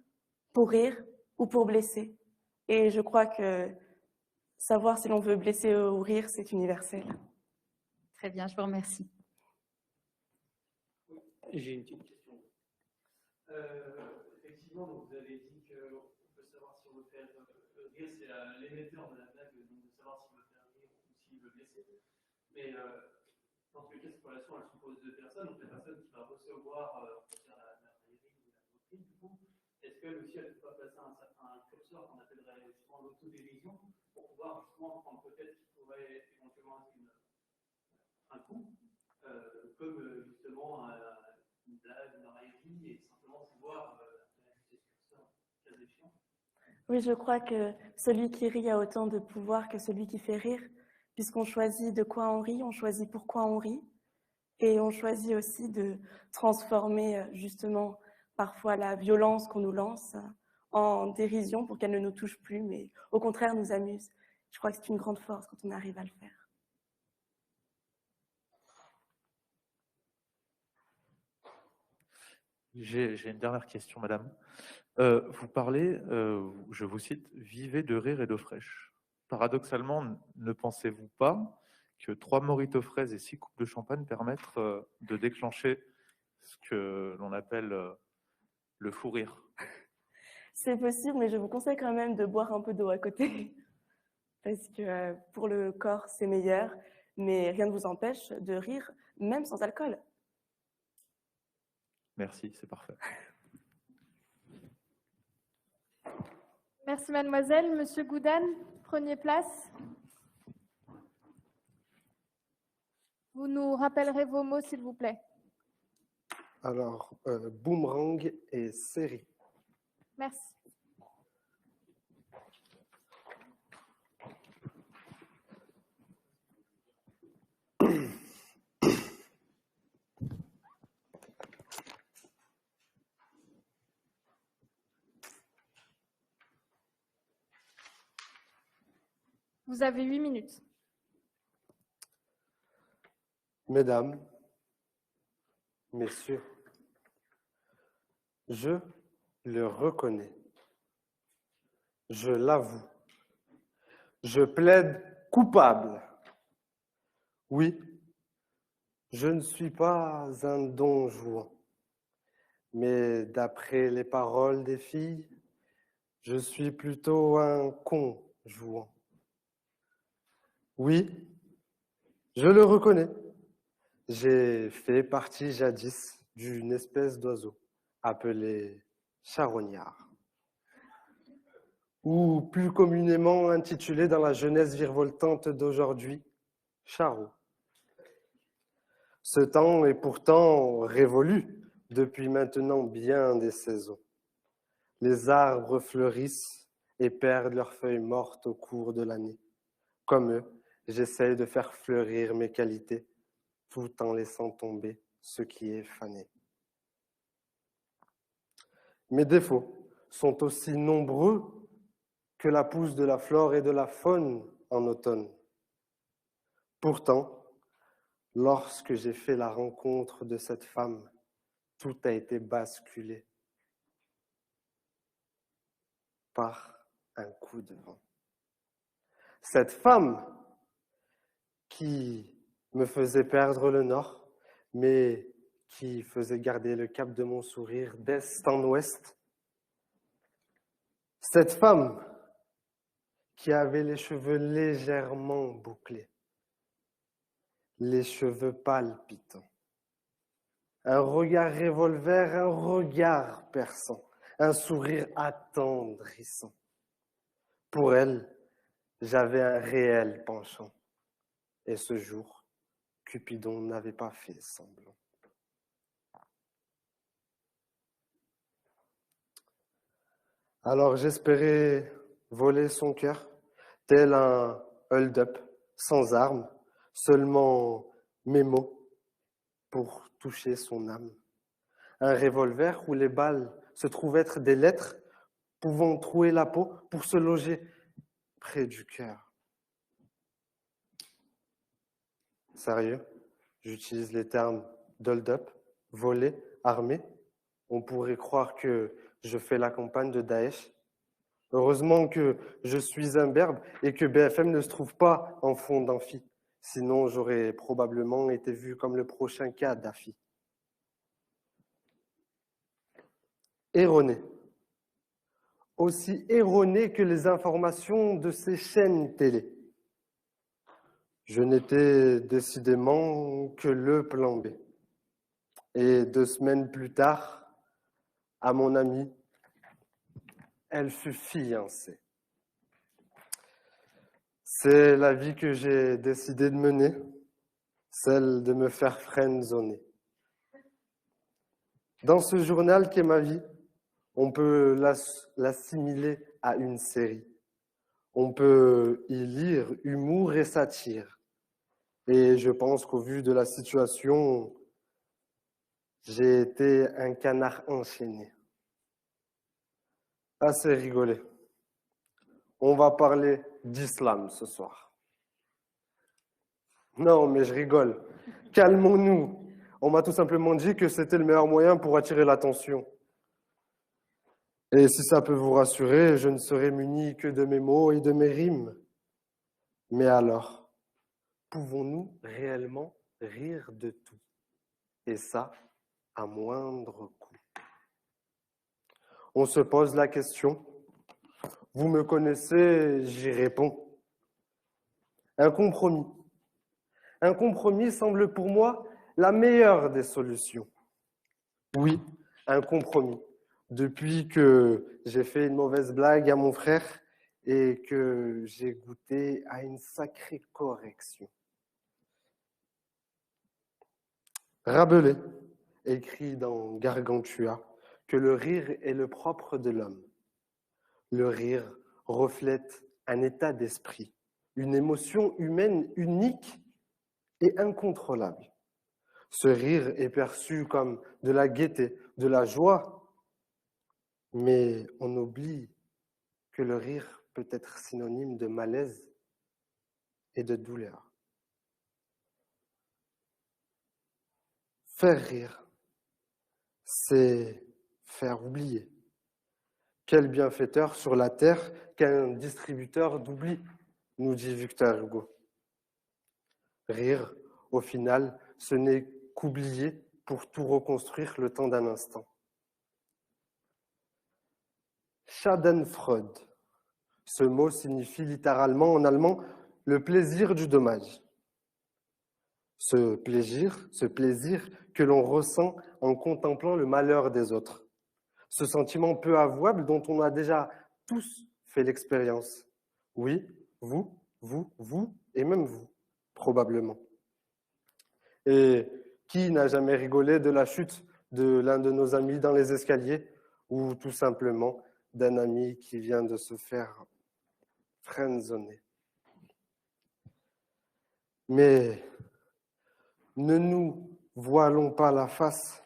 pour rire ou pour blesser. Et je crois que savoir si l'on veut blesser ou rire, c'est universel. Très bien, je vous remercie. J'ai une petite question. Effectivement, vous avez dit qu'on peut savoir si on veut faire rire, c'est l'émetteur de la blague, donc de savoir s'il veut faire rire ou s'il veut blesser. Mais dans tous les cas, cette relation, elle suppose deux personnes. Donc la personne qui va recevoir la raillerie ou la moquerie, du coup, est-ce qu'elle aussi, elle ne peut pas placer un curseur qu'on appellerait justement l'autodérision pour pouvoir justement prendre peut-être qu'il pourrait éventuellement être un coup, comme justement une blague, une raillerie, et simplement pouvoir ajuster ce curseur, cas échéant. Oui, je crois que celui qui rit a autant de pouvoir que celui qui fait rire, puisqu'on choisit de quoi on rit, on choisit pourquoi on rit, et on choisit aussi de transformer justement parfois la violence qu'on nous lance en dérision pour qu'elle ne nous touche plus, mais au contraire nous amuse. Je crois que c'est une grande force quand on arrive à le faire. J'ai une dernière question, madame. Vous parlez, je vous cite, « Vivez de rire et d'eau fraîche ». Paradoxalement, ne pensez-vous pas que 3 mojitos fraises et 6 coupes de champagne permettent de déclencher ce que l'on appelle le fou rire? C'est possible, mais je vous conseille quand même de boire un peu d'eau à côté, parce que pour le corps, c'est meilleur, mais rien ne vous empêche de rire, même sans alcool. Merci, c'est parfait. Merci, mademoiselle. Monsieur Goudan, prenez place. Vous nous rappellerez vos mots, s'il vous plaît. Alors, boomerang et série. Merci. Vous avez 8 minutes. Mesdames, messieurs, je le reconnais. Je l'avoue. Je plaide coupable. Oui, je ne suis pas un don Juan. Mais d'après les paroles des filles, je suis plutôt un con jouant. Oui, je le reconnais. J'ai fait partie jadis d'une espèce d'oiseau appelé charognard, ou plus communément intitulé dans la jeunesse virevoltante d'aujourd'hui, charot. Ce temps est pourtant révolu depuis maintenant bien des saisons. Les arbres fleurissent et perdent leurs feuilles mortes au cours de l'année. Comme eux, j'essaie de faire fleurir mes qualités tout en laissant tomber ce qui est fané. Mes défauts sont aussi nombreux que la pousse de la flore et de la faune en automne. Pourtant, lorsque j'ai fait la rencontre de cette femme, tout a été basculé par un coup de vent. Cette femme qui me faisait perdre le nord, mais qui faisait garder le cap de mon sourire d'est en ouest. Cette femme qui avait les cheveux légèrement bouclés, les cheveux palpitants, un regard revolver, un regard perçant, un sourire attendrissant. Pour elle, j'avais un réel penchant. Et ce jour, Cupidon n'avait pas fait semblant. Alors j'espérais voler son cœur, tel un hold-up, sans armes, seulement mes mots pour toucher son âme. Un revolver où les balles se trouvent être des lettres pouvant trouer la peau pour se loger près du cœur. Sérieux, j'utilise les termes hold-up, voler, armé. On pourrait croire que je fais la campagne de Daesh. Heureusement que je suis un berbe et que BFM ne se trouve pas en fond d'amphi. Sinon, j'aurais probablement été vu comme le prochain Kadhafi. Erroné. Aussi erroné que les informations de ces chaînes télé. Je n'étais décidément que le plan B. Et 2 semaines plus tard, à mon amie, elle fut fiancée. C'est la vie que j'ai décidé de mener, celle de me faire friendzoner. Dans ce journal qu'est ma vie, on peut l'assimiler à une série. On peut y lire humour et satire. Et je pense qu'au vu de la situation, j'ai été un canard enchaîné. Assez rigolé. On va parler d'islam ce soir. Non, mais je rigole. Calmons-nous. On m'a tout simplement dit que c'était le meilleur moyen pour attirer l'attention. Et si ça peut vous rassurer, je ne serai muni que de mes mots et de mes rimes. Mais alors, pouvons-nous réellement rire de tout? Et ça, à moindre coût. On se pose la question. Vous me connaissez, j'y réponds. Un compromis. Un compromis semble pour moi la meilleure des solutions. Oui, un compromis. Depuis que j'ai fait une mauvaise blague à mon frère et que j'ai goûté à une sacrée correction. Rabelais écrit dans Gargantua que le rire est le propre de l'homme. Le rire reflète un état d'esprit, une émotion humaine unique et incontrôlable. Ce rire est perçu comme de la gaieté, de la joie, mais on oublie que le rire peut être synonyme de malaise et de douleur. Faire rire, c'est faire oublier. Quel bienfaiteur sur la terre qu'un distributeur d'oubli, nous dit Victor Hugo. Rire, au final, ce n'est qu'oublier pour tout reconstruire le temps d'un instant. Schadenfreude. Ce mot signifie littéralement en allemand le plaisir du dommage. Ce plaisir que l'on ressent en contemplant le malheur des autres. Ce sentiment peu avouable dont on a déjà tous fait l'expérience. Oui, vous, et même vous, probablement. Et qui n'a jamais rigolé de la chute de l'un de nos amis dans les escaliers ou tout simplement d'un ami qui vient de se faire friendzoner? Mais ne nous voilons pas la face.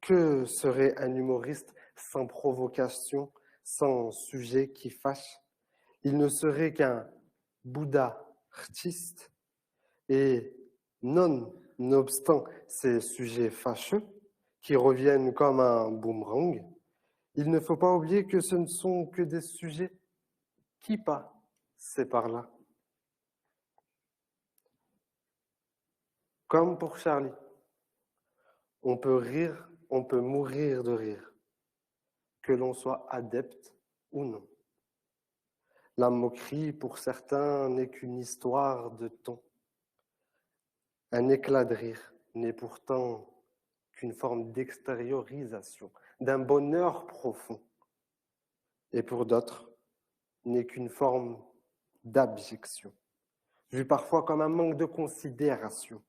Que serait un humoriste sans provocation, sans sujet qui fâche? Il ne serait qu'un Bouddha artiste. Et nonobstant ces sujets fâcheux qui reviennent comme un boomerang, il ne faut pas oublier que ce ne sont que des sujets qui passaient par là. Comme pour Charlie, on peut rire, on peut mourir de rire, que l'on soit adepte ou non. La moquerie, pour certains, n'est qu'une histoire de ton. Un éclat de rire n'est pourtant qu'une forme d'extériorisation, d'un bonheur profond. Et pour d'autres, n'est qu'une forme d'abjection, vue parfois comme un manque de considération,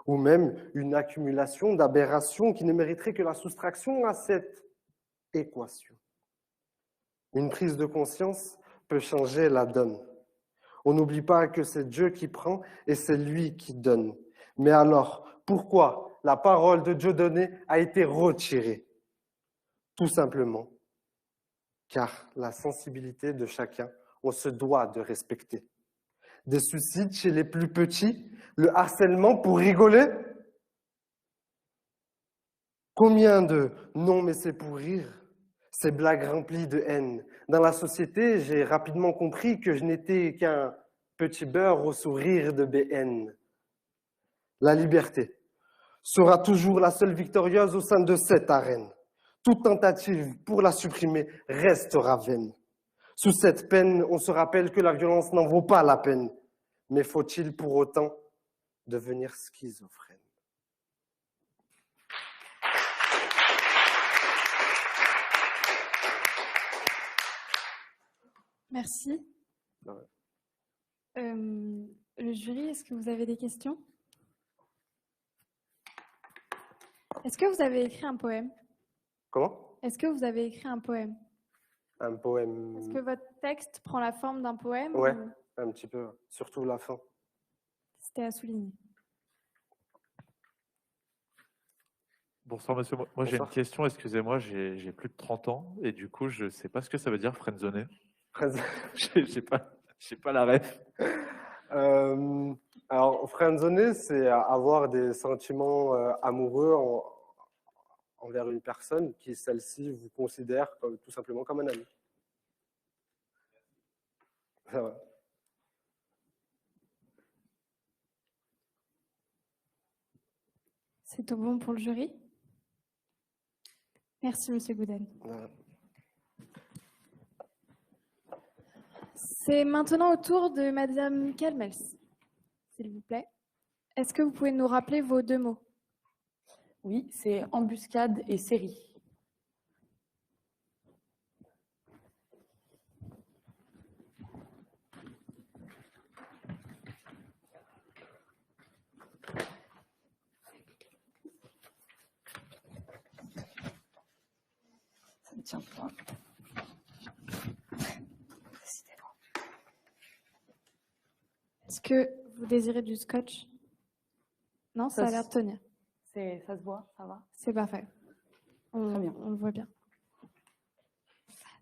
ou même une accumulation d'aberrations qui ne mériterait que la soustraction à cette équation. Une prise de conscience peut changer la donne. On n'oublie pas que c'est Dieu qui prend et c'est lui qui donne. Mais alors, pourquoi la parole de Dieu donnée a été retirée? Tout simplement car la sensibilité de chacun, on se doit de respecter. Des suicides chez les plus petits, le harcèlement pour rigoler. Combien de « non mais c'est pour rire », ces blagues remplies de haine. Dans la société, j'ai rapidement compris que je n'étais qu'un petit beurre au sourire de BN. La liberté sera toujours la seule victorieuse au sein de cette arène. Toute tentative pour la supprimer restera vaine. Sous cette peine, on se rappelle que la violence n'en vaut pas la peine. Mais faut-il pour autant devenir schizophrène? Merci. Le jury, est-ce que vous avez des questions? Est-ce que vous avez écrit un poème? Comment? Est-ce que vous avez écrit un poème? Un poème. Est-ce que votre texte prend la forme d'un poème? Ouais, ou... un petit peu, surtout la fin. C'était à souligner. Bonsoir monsieur, moi j'ai une question, excusez-moi, j'ai plus de 30 ans et du coup je ne sais pas ce que ça veut dire friendzoner. J'ai pas la ref. Alors, friendzoner, c'est avoir des sentiments amoureux envers une personne qui, celle-ci, vous considère tout simplement comme un ami. Ça va. C'est tout bon pour le jury? Merci, monsieur Gouden. Voilà. C'est maintenant au tour de madame Kelmels, s'il vous plaît. Est-ce que vous pouvez nous rappeler vos deux mots? Oui, c'est embuscade et série. Ça ne tient pas. Est-ce que vous désirez du scotch? Non, ça a l'air de tenir. Ça se voit, ça va? C'est parfait. Très bien. On le voit bien.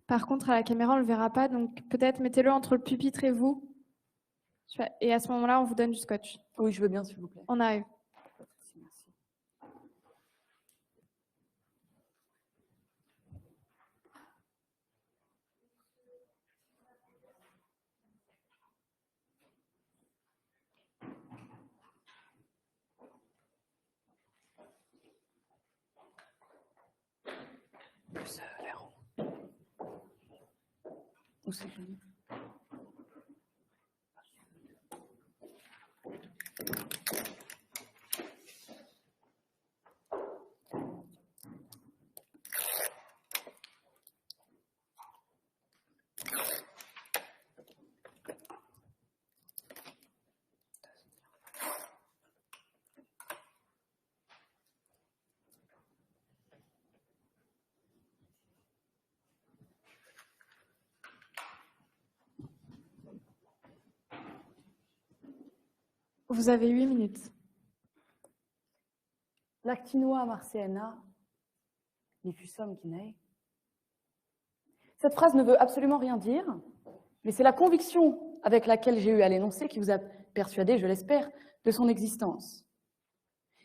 Par contre, à la caméra, on ne le verra pas, donc peut-être mettez-le entre le pupitre et vous. Et à ce moment-là, on vous donne du scotch. Oui, je veux bien, s'il vous plaît. On arrive. Merci. Où c'est joli. Vous avez 8 minutes. Lactinoa marceena, diffusum kinei. Cette phrase ne veut absolument rien dire, mais c'est la conviction avec laquelle j'ai eu à l'énoncer qui vous a persuadé, je l'espère, de son existence.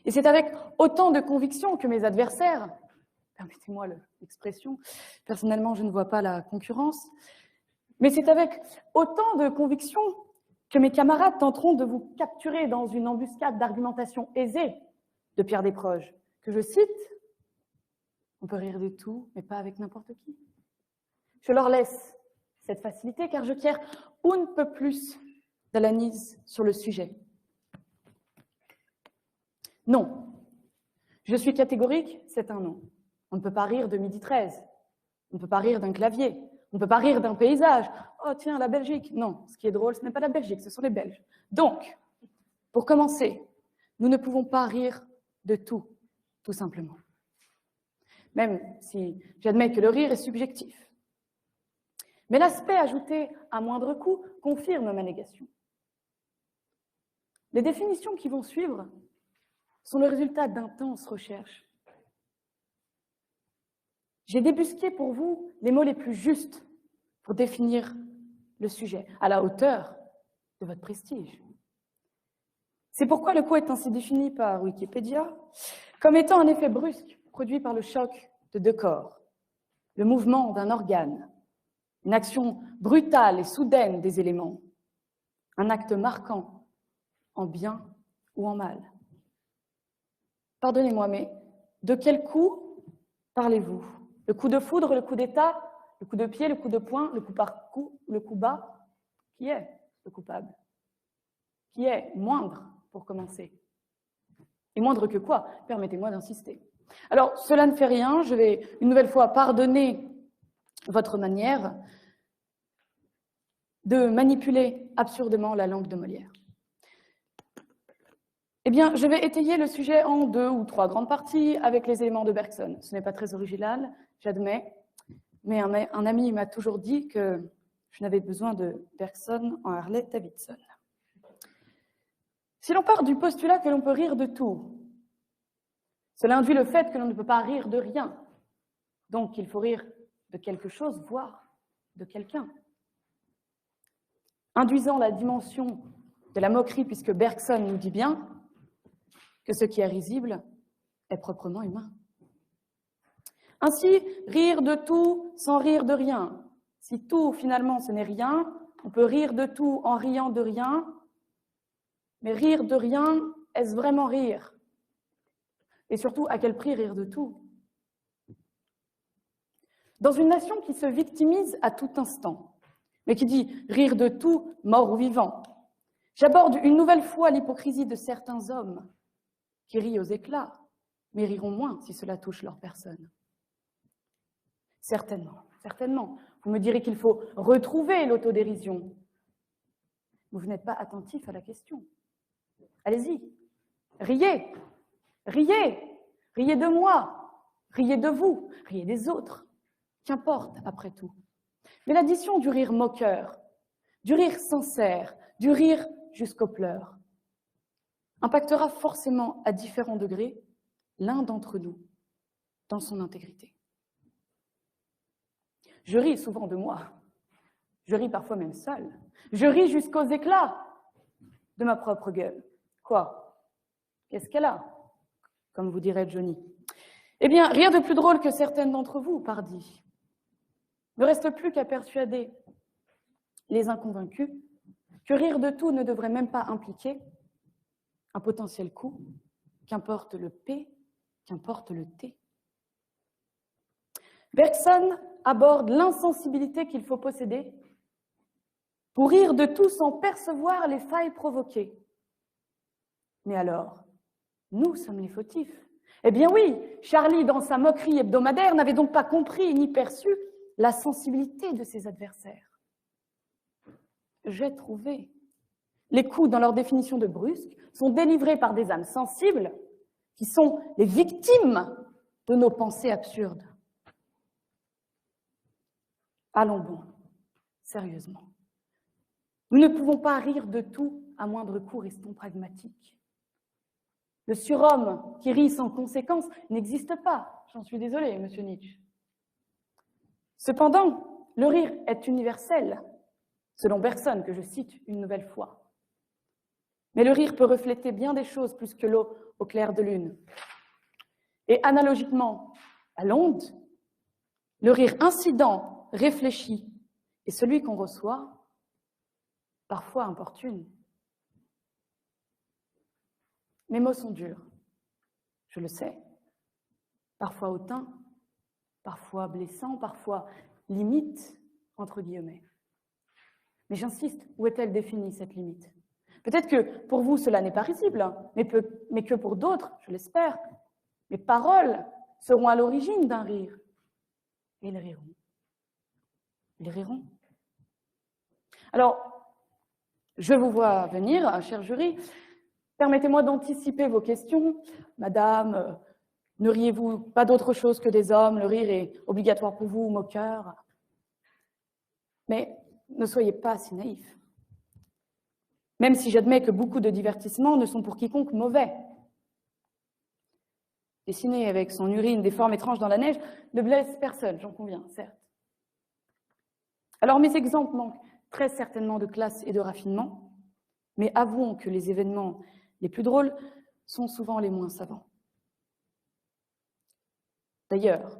Et c'est avec autant de conviction que mes adversaires, permettez-moi l'expression, personnellement je ne vois pas la concurrence, mais c'est avec autant de conviction que mes camarades tenteront de vous capturer dans une embuscade d'argumentation aisée de Pierre Desproges, que je cite, « On peut rire de tout, mais pas avec n'importe qui ». Je leur laisse cette facilité car je quiers un peu plus de l'analyse sur le sujet. Non, je suis catégorique, c'est un non. On ne peut pas rire de midi 13, on ne peut pas rire d'un clavier, on ne peut pas rire d'un paysage. Oh tiens, la Belgique. Non, ce qui est drôle, ce n'est pas la Belgique, ce sont les Belges. Donc, pour commencer, nous ne pouvons pas rire de tout simplement. Même si j'admets que le rire est subjectif. Mais l'aspect ajouté à moindre coût confirme ma négation. Les définitions qui vont suivre sont le résultat d'intenses recherches. J'ai débusqué pour vous les mots les plus justes pour définir le sujet, à la hauteur de votre prestige. C'est pourquoi le coup est ainsi défini par Wikipédia comme étant un effet brusque produit par le choc de deux corps, le mouvement d'un organe, une action brutale et soudaine des éléments, un acte marquant en bien ou en mal. Pardonnez-moi, mais de quel coup parlez-vous? Le coup de foudre, le coup d'état, le coup de pied, le coup de poing, le coup par coup, le coup bas? Qui est le coupable? Qui est moindre, pour commencer? Et moindre que quoi? Permettez-moi d'insister. Alors, cela ne fait rien, je vais une nouvelle fois pardonner votre manière de manipuler absurdement la langue de Molière. Eh bien, je vais étayer le sujet en 2 ou 3 grandes parties avec les éléments de Bergson. Ce n'est pas très original, j'admets, mais un ami m'a toujours dit que je n'avais besoin de Bergson en Harley Davidson. Si l'on part du postulat que l'on peut rire de tout, cela induit le fait que l'on ne peut pas rire de rien. Donc, il faut rire de quelque chose, voire de quelqu'un. Induisant la dimension de la moquerie, puisque Bergson nous dit bien que ce qui est risible est proprement humain. Ainsi, rire de tout sans rire de rien. Si tout, finalement, ce n'est rien, on peut rire de tout en riant de rien, mais rire de rien, est-ce vraiment rire? Et surtout, à quel prix rire de tout? Dans une nation qui se victimise à tout instant, mais qui dit rire de tout, mort ou vivant, j'aborde une nouvelle fois l'hypocrisie de certains hommes qui rient aux éclats, mais riront moins si cela touche leur personne. Certainement, certainement. Vous me direz qu'il faut retrouver l'autodérision. Mais vous n'êtes pas attentif à la question. Allez-y, riez, riez, riez de moi, riez de vous, riez des autres. Qu'importe, après tout. Mais l'addition du rire moqueur, du rire sincère, du rire jusqu'aux pleurs, impactera forcément à différents degrés l'un d'entre nous dans son intégrité. Je ris souvent de moi, je ris parfois même seule, je ris jusqu'aux éclats de ma propre gueule. Quoi? Qu'est-ce qu'elle a? Comme vous dirait Johnny. Eh bien, rien de plus drôle que certaines d'entre vous, pardi. Ne reste plus qu'à persuader les inconvaincus que rire de tout ne devrait même pas impliquer un potentiel coût, qu'importe le P, qu'importe le T. Bergson aborde l'insensibilité qu'il faut posséder pour rire de tout sans percevoir les failles provoquées. Mais alors, nous sommes les fautifs. Eh bien oui, Charlie, dans sa moquerie hebdomadaire, n'avait donc pas compris ni perçu la sensibilité de ses adversaires. J'ai trouvé. Les coups, dans leur définition de brusque, sont délivrés par des âmes sensibles qui sont les victimes de nos pensées absurdes. Allons bon, sérieusement. Nous ne pouvons pas rire de tout à moindre coût, restons pragmatiques. Le surhomme qui rit sans conséquence n'existe pas. J'en suis désolée, monsieur Nietzsche. Cependant, le rire est universel, selon Bergson, que je cite une nouvelle fois. Mais le rire peut refléter bien des choses plus que l'eau au clair de lune. Et analogiquement à l'onde, le rire incident, réfléchi, est celui qu'on reçoit, parfois importune. Mes mots sont durs, je le sais, parfois hautains, parfois blessants, parfois limite, entre guillemets. Mais j'insiste, où est-elle définie, cette limite? Peut-être que pour vous, cela n'est pas risible, mais que pour d'autres, je l'espère, mes paroles seront à l'origine d'un rire. Et ils riront. Ils riront. Alors, je vous vois venir, cher jury. Permettez-moi d'anticiper vos questions. Madame, ne riez-vous pas d'autre chose que des hommes? Le rire est obligatoire pour vous, moqueur. Mais ne soyez pas si naïfs. Même si j'admets que beaucoup de divertissements ne sont pour quiconque mauvais. Dessiner avec son urine des formes étranges dans la neige ne blesse personne, j'en conviens, certes. Alors mes exemples manquent très certainement de classe et de raffinement, mais avouons que les événements les plus drôles sont souvent les moins savants. D'ailleurs,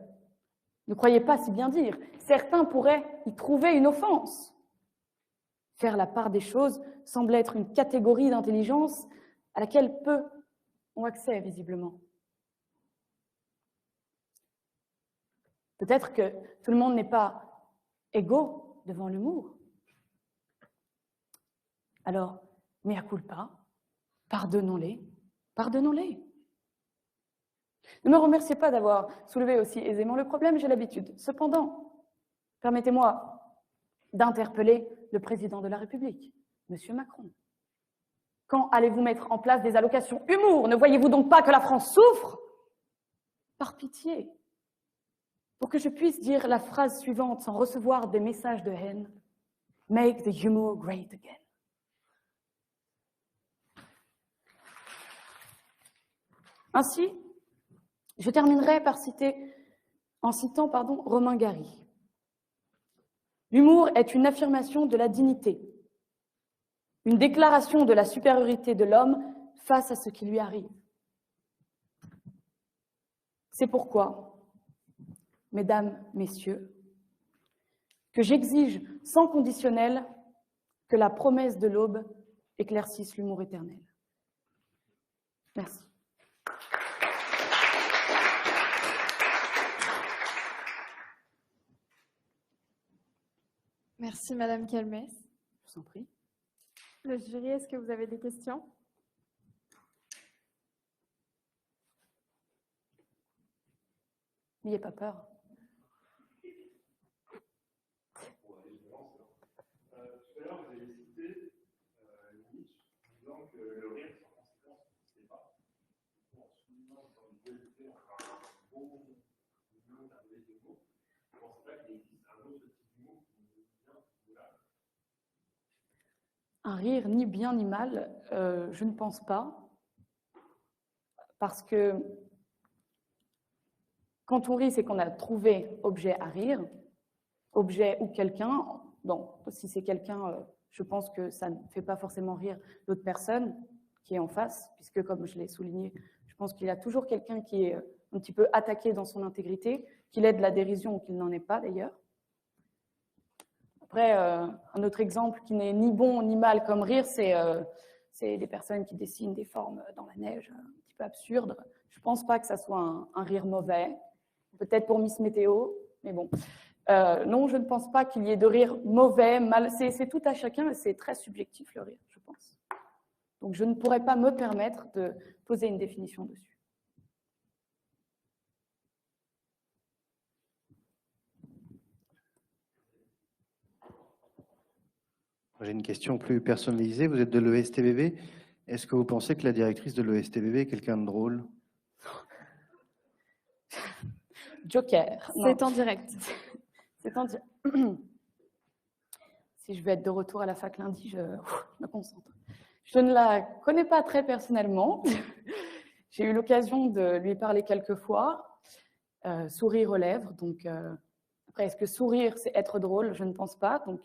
ne croyez pas si bien dire, certains pourraient y trouver une offense. Faire la part des choses semble être une catégorie d'intelligence à laquelle peu ont accès, visiblement. Peut-être que tout le monde n'est pas égaux devant l'humour. Alors, mea culpa, pardonnons-les, pardonnons-les. Ne me remerciez pas d'avoir soulevé aussi aisément le problème, j'ai l'habitude. Cependant, permettez-moi d'interpeller le président de la République, M. Macron. Quand allez-vous mettre en place des allocations humour? Ne voyez-vous donc pas que la France souffre? Par pitié, pour que je puisse dire la phrase suivante sans recevoir des messages de haine. Make the humor great again. Ainsi, je terminerai en citant Romain Gary. L'humour est une affirmation de la dignité, une déclaration de la supériorité de l'homme face à ce qui lui arrive. C'est pourquoi, mesdames, messieurs, que j'exige sans conditionnel que la promesse de l'aube éclaircisse l'humour éternel. Merci. Merci, Madame Kelmès. Je vous en prie. Le jury, est-ce que vous avez des questions? N'ayez pas peur. Tout à l'heure, vous avez cité Nietzsche en disant que le rire sans conséquence n'existait pas. En soulignant dans une dualité entre un bon humour et un mauvais humour, je ne pense pas qu'il existe un autre type d'humour qui nous vient de là. Un rire ni bien ni mal, je ne pense pas, parce que quand on rit, c'est qu'on a trouvé objet à rire, objet ou quelqu'un. Bon, si c'est quelqu'un, je pense que ça ne fait pas forcément rire l'autre personne qui est en face, puisque comme je l'ai souligné, je pense qu'il y a toujours quelqu'un qui est un petit peu attaqué dans son intégrité, qu'il ait de la dérision ou qu'il n'en ait pas d'ailleurs. Après, un autre exemple qui n'est ni bon ni mal comme rire, c'est des personnes qui dessinent des formes dans la neige un petit peu absurdes. Je ne pense pas que ça soit un rire mauvais. Peut-être pour Miss Météo, mais bon. Non, je ne pense pas qu'il y ait de rire mauvais, mal. C'est tout à chacun et c'est très subjectif le rire, je pense. Donc je ne pourrais pas me permettre de poser une définition dessus. J'ai une question plus personnalisée. Vous êtes de l'ESTBB. Est-ce que vous pensez que la directrice de l'ESTBB est quelqu'un de drôle? Joker. C'est en direct. C'est en direct. Si je vais être de retour à la fac lundi, je me concentre. Je ne la connais pas très personnellement. J'ai eu l'occasion de lui parler quelques fois. Sourire aux lèvres. Donc, après, est-ce que sourire, c'est être drôle? Je ne pense pas. Donc,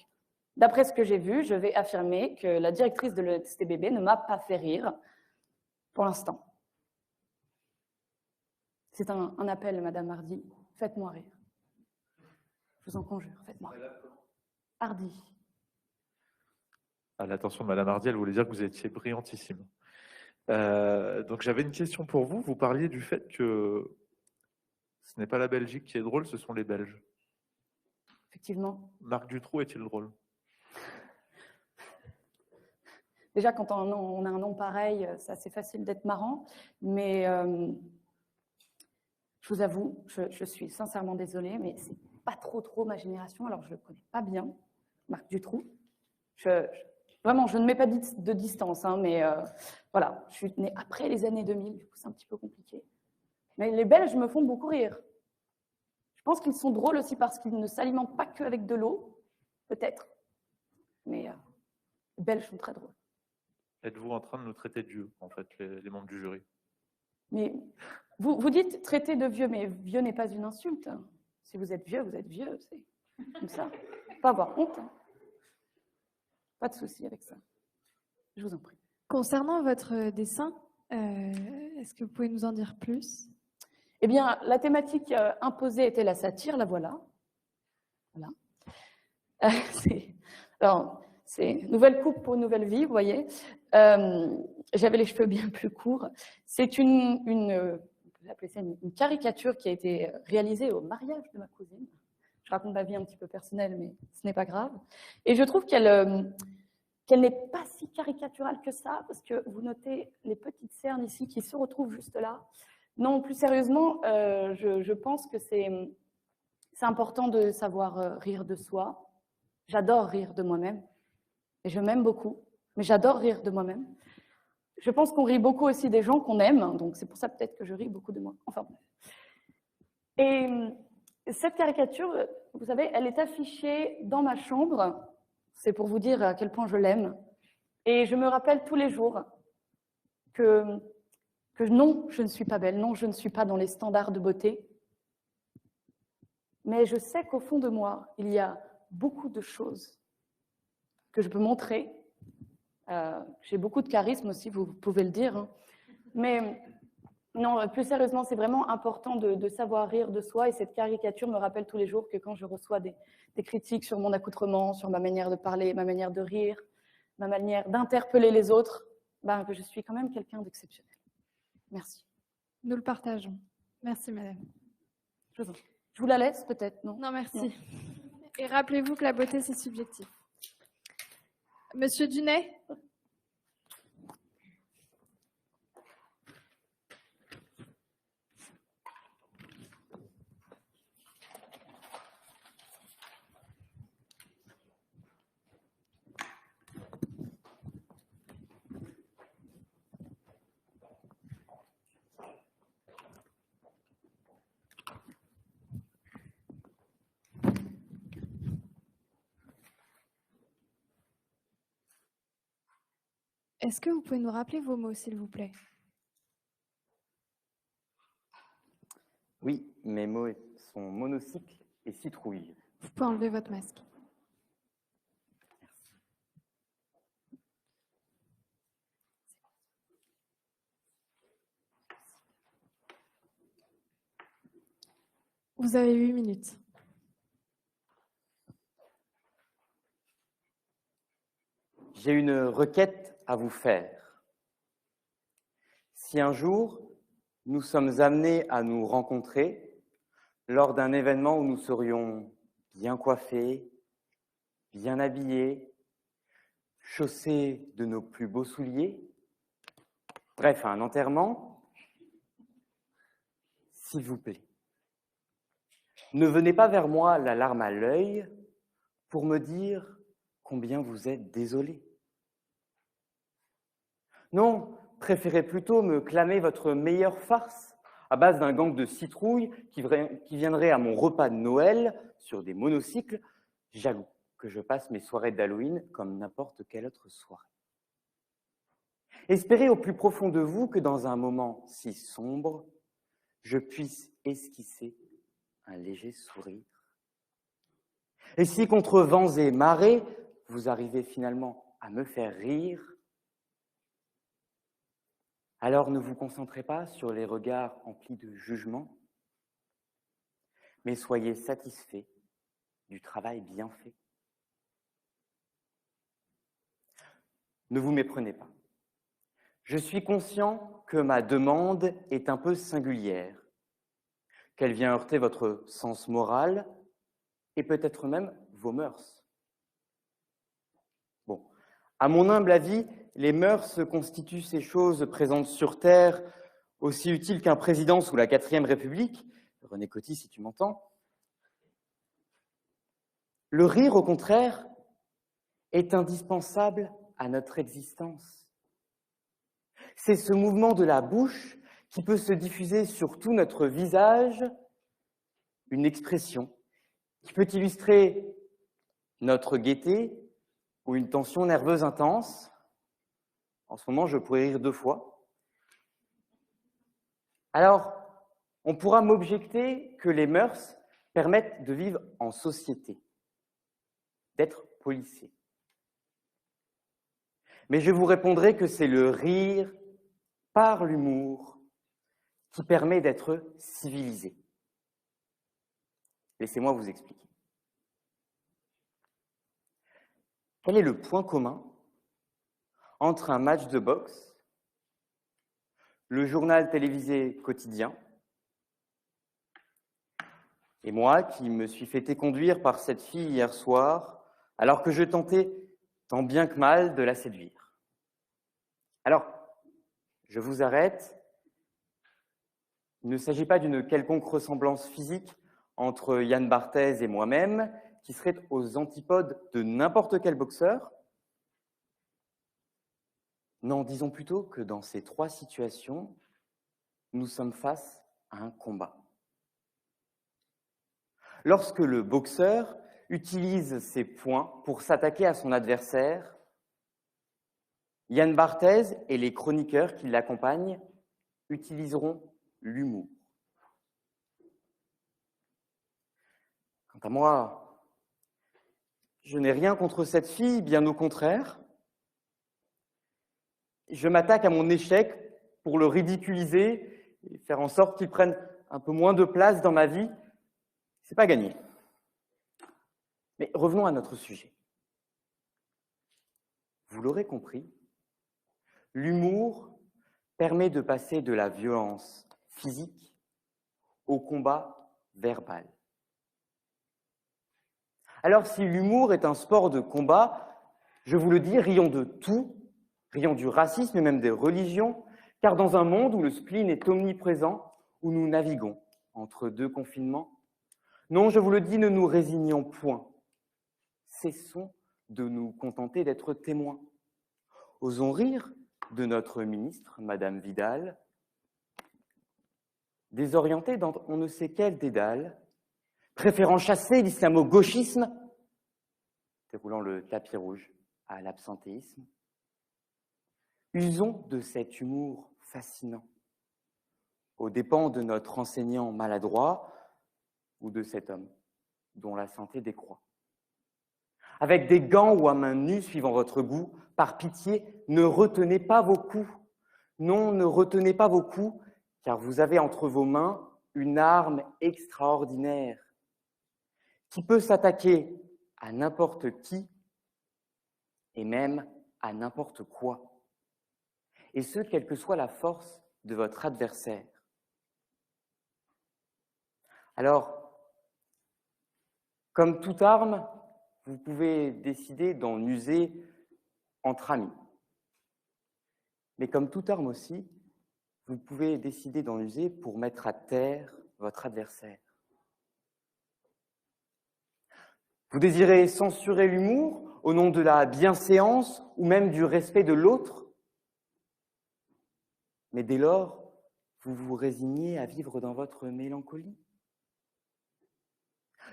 d'après ce que j'ai vu, je vais affirmer que la directrice de l'ESTBB ne m'a pas fait rire pour l'instant. C'est un appel, Madame Hardy. Faites-moi rire. Je vous en conjure, faites-moi rire. Hardy. À l'attention de Madame Hardy, elle voulait dire que vous étiez brillantissime. Donc j'avais une question pour vous. Vous parliez du fait que ce n'est pas la Belgique qui est drôle, ce sont les Belges. Effectivement. Marc Dutroux est-il drôle? Déjà, quand on a un nom pareil, c'est assez facile d'être marrant. Mais je vous avoue, je suis sincèrement désolée, mais c'est pas trop ma génération. Alors, je le connais pas bien, Marc Dutroux. Vraiment, je ne mets pas de distance, hein, mais voilà, je suis née après les années 2000, du coup, c'est un petit peu compliqué. Mais les Belges me font beaucoup rire. Je pense qu'ils sont drôles aussi parce qu'ils ne s'alimentent pas qu'avec de l'eau, peut-être. Mais les Belges sont très drôles. Êtes-vous en train de nous traiter de vieux, en fait, les membres du jury? Mais vous dites traiter de vieux, mais vieux n'est pas une insulte. Hein. Si vous êtes vieux, c'est comme ça. Il ne faut pas avoir honte. Hein. Pas de souci avec ça. Je vous en prie. Concernant votre dessin, est-ce que vous pouvez nous en dire plus? Eh bien, la thématique imposée était la satire, la voilà. Voilà. C'est nouvelle coupe pour nouvelle vie, vous voyez. J'avais les cheveux bien plus courts. C'est on peut appeler ça une caricature qui a été réalisée au mariage de ma cousine. Je raconte ma vie un petit peu personnelle, mais ce n'est pas grave. Et je trouve qu'elle n'est pas si caricaturale que ça, parce que vous notez les petites cernes ici qui se retrouvent juste là. Non, plus sérieusement, je pense que c'est important de savoir rire de soi. J'adore rire de moi-même. Et je m'aime beaucoup, mais j'adore rire de moi-même. Je pense qu'on rit beaucoup aussi des gens qu'on aime, donc c'est pour ça peut-être que je ris beaucoup de moi. Enfin, et cette caricature, vous savez, elle est affichée dans ma chambre. C'est pour vous dire à quel point je l'aime. Et je me rappelle tous les jours que non, je ne suis pas belle, non, je ne suis pas dans les standards de beauté. Mais je sais qu'au fond de moi, il y a beaucoup de choses que je peux montrer. J'ai beaucoup de charisme aussi, vous pouvez le dire. Hein. Mais non, plus sérieusement, c'est vraiment important de savoir rire de soi. Et cette caricature me rappelle tous les jours que quand je reçois des critiques sur mon accoutrement, sur ma manière de parler, ma manière de rire, ma manière d'interpeller les autres, que je suis quand même quelqu'un d'exceptionnel. Merci. Nous le partageons. Merci, madame. Je vous la laisse peut-être, non? Non, merci. Non. Et rappelez-vous que la beauté, c'est subjectif. Monsieur Dunet? Est-ce que vous pouvez nous rappeler vos mots, s'il vous plaît? Oui, mes mots sont monocycle et citrouille. Vous pouvez enlever votre masque. Vous avez 8 minutes. J'ai une requête à vous faire. Si un jour, nous sommes amenés à nous rencontrer lors d'un événement où nous serions bien coiffés, bien habillés, chaussés de nos plus beaux souliers. Bref, un enterrement. S'il vous plaît, ne venez pas vers moi la larme à l'œil pour me dire combien vous êtes désolé. Non, préférez plutôt me clamer votre meilleure farce à base d'un gang de citrouilles qui viendrait à mon repas de Noël sur des monocycles, jaloux que je passe mes soirées d'Halloween comme n'importe quelle autre soirée. Espérez au plus profond de vous que dans un moment si sombre, je puisse esquisser un léger sourire. Et si contre vents et marées, vous arrivez finalement à me faire rire, alors ne vous concentrez pas sur les regards emplis de jugement, mais soyez satisfaits du travail bien fait. Ne vous méprenez pas. Je suis conscient que ma demande est un peu singulière, qu'elle vient heurter votre sens moral et peut-être même vos mœurs. Bon, à mon humble avis, les mœurs constituent ces choses présentes sur Terre, aussi utiles qu'un président sous la 4e République. René Coty, si tu m'entends. Le rire, au contraire, est indispensable à notre existence. C'est ce mouvement de la bouche qui peut se diffuser sur tout notre visage, une expression qui peut illustrer notre gaieté ou une tension nerveuse intense. En ce moment, je pourrais rire 2 fois. Alors, on pourra m'objecter que les mœurs permettent de vivre en société, d'être policé. Mais je vous répondrai que c'est le rire par l'humour qui permet d'être civilisé. Laissez-moi vous expliquer. Quel est le point commun entre un match de boxe, le journal télévisé quotidien, et moi qui me suis fait éconduire par cette fille hier soir alors que je tentais tant bien que mal de la séduire? Alors, je vous arrête. Il ne s'agit pas d'une quelconque ressemblance physique entre Yann Barthès et moi-même, qui serait aux antipodes de n'importe quel boxeur. Non, disons plutôt que dans ces 3 situations, nous sommes face à un combat. Lorsque le boxeur utilise ses poings pour s'attaquer à son adversaire, Yann Barthès et les chroniqueurs qui l'accompagnent utiliseront l'humour. Quant à moi, je n'ai rien contre cette fille, bien au contraire. Je m'attaque à mon échec pour le ridiculiser et faire en sorte qu'il prenne un peu moins de place dans ma vie. C'est pas gagné. Mais revenons à notre sujet. Vous l'aurez compris, l'humour permet de passer de la violence physique au combat verbal. Alors, si l'humour est un sport de combat, je vous le dis, rions de tout, rions du racisme et même des religions, car dans un monde où le spleen est omniprésent, où nous naviguons entre 2 confinements, non, je vous le dis, ne nous résignons point. Cessons de nous contenter d'être témoins. Osons rire de notre ministre, Madame Vidal, désorientée dans on ne sait quel dédale, préférant chasser l'islamo-gauchisme, déroulant le tapis rouge à l'absentéisme. Usons de cet humour fascinant, aux dépens de notre enseignant maladroit ou de cet homme dont la santé décroît. Avec des gants ou à main nue, suivant votre goût, par pitié, ne retenez pas vos coups. Non, ne retenez pas vos coups, car vous avez entre vos mains une arme extraordinaire qui peut s'attaquer à n'importe qui et même à n'importe quoi. Et ce, quelle que soit la force de votre adversaire. Alors, Comme toute arme, vous pouvez décider d'en user entre amis. Mais comme toute arme aussi, vous pouvez décider d'en user pour mettre à terre votre adversaire. Vous désirez censurer l'humour au nom de la bienséance ou même du respect de l'autre. Mais dès lors, vous vous résignez à vivre dans votre mélancolie.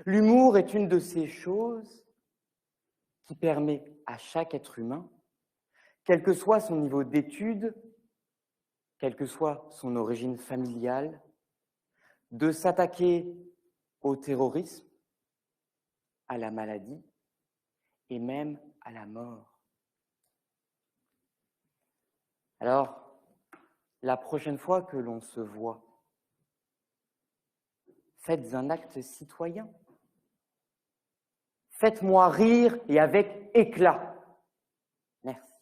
L'humour est une de ces choses qui permet à chaque être humain, quel que soit son niveau d'études, quelle que soit son origine familiale, de s'attaquer au terrorisme, à la maladie et même à la mort. Alors, la prochaine fois que l'on se voit, faites un acte citoyen. Faites-moi rire et avec éclat. Merci.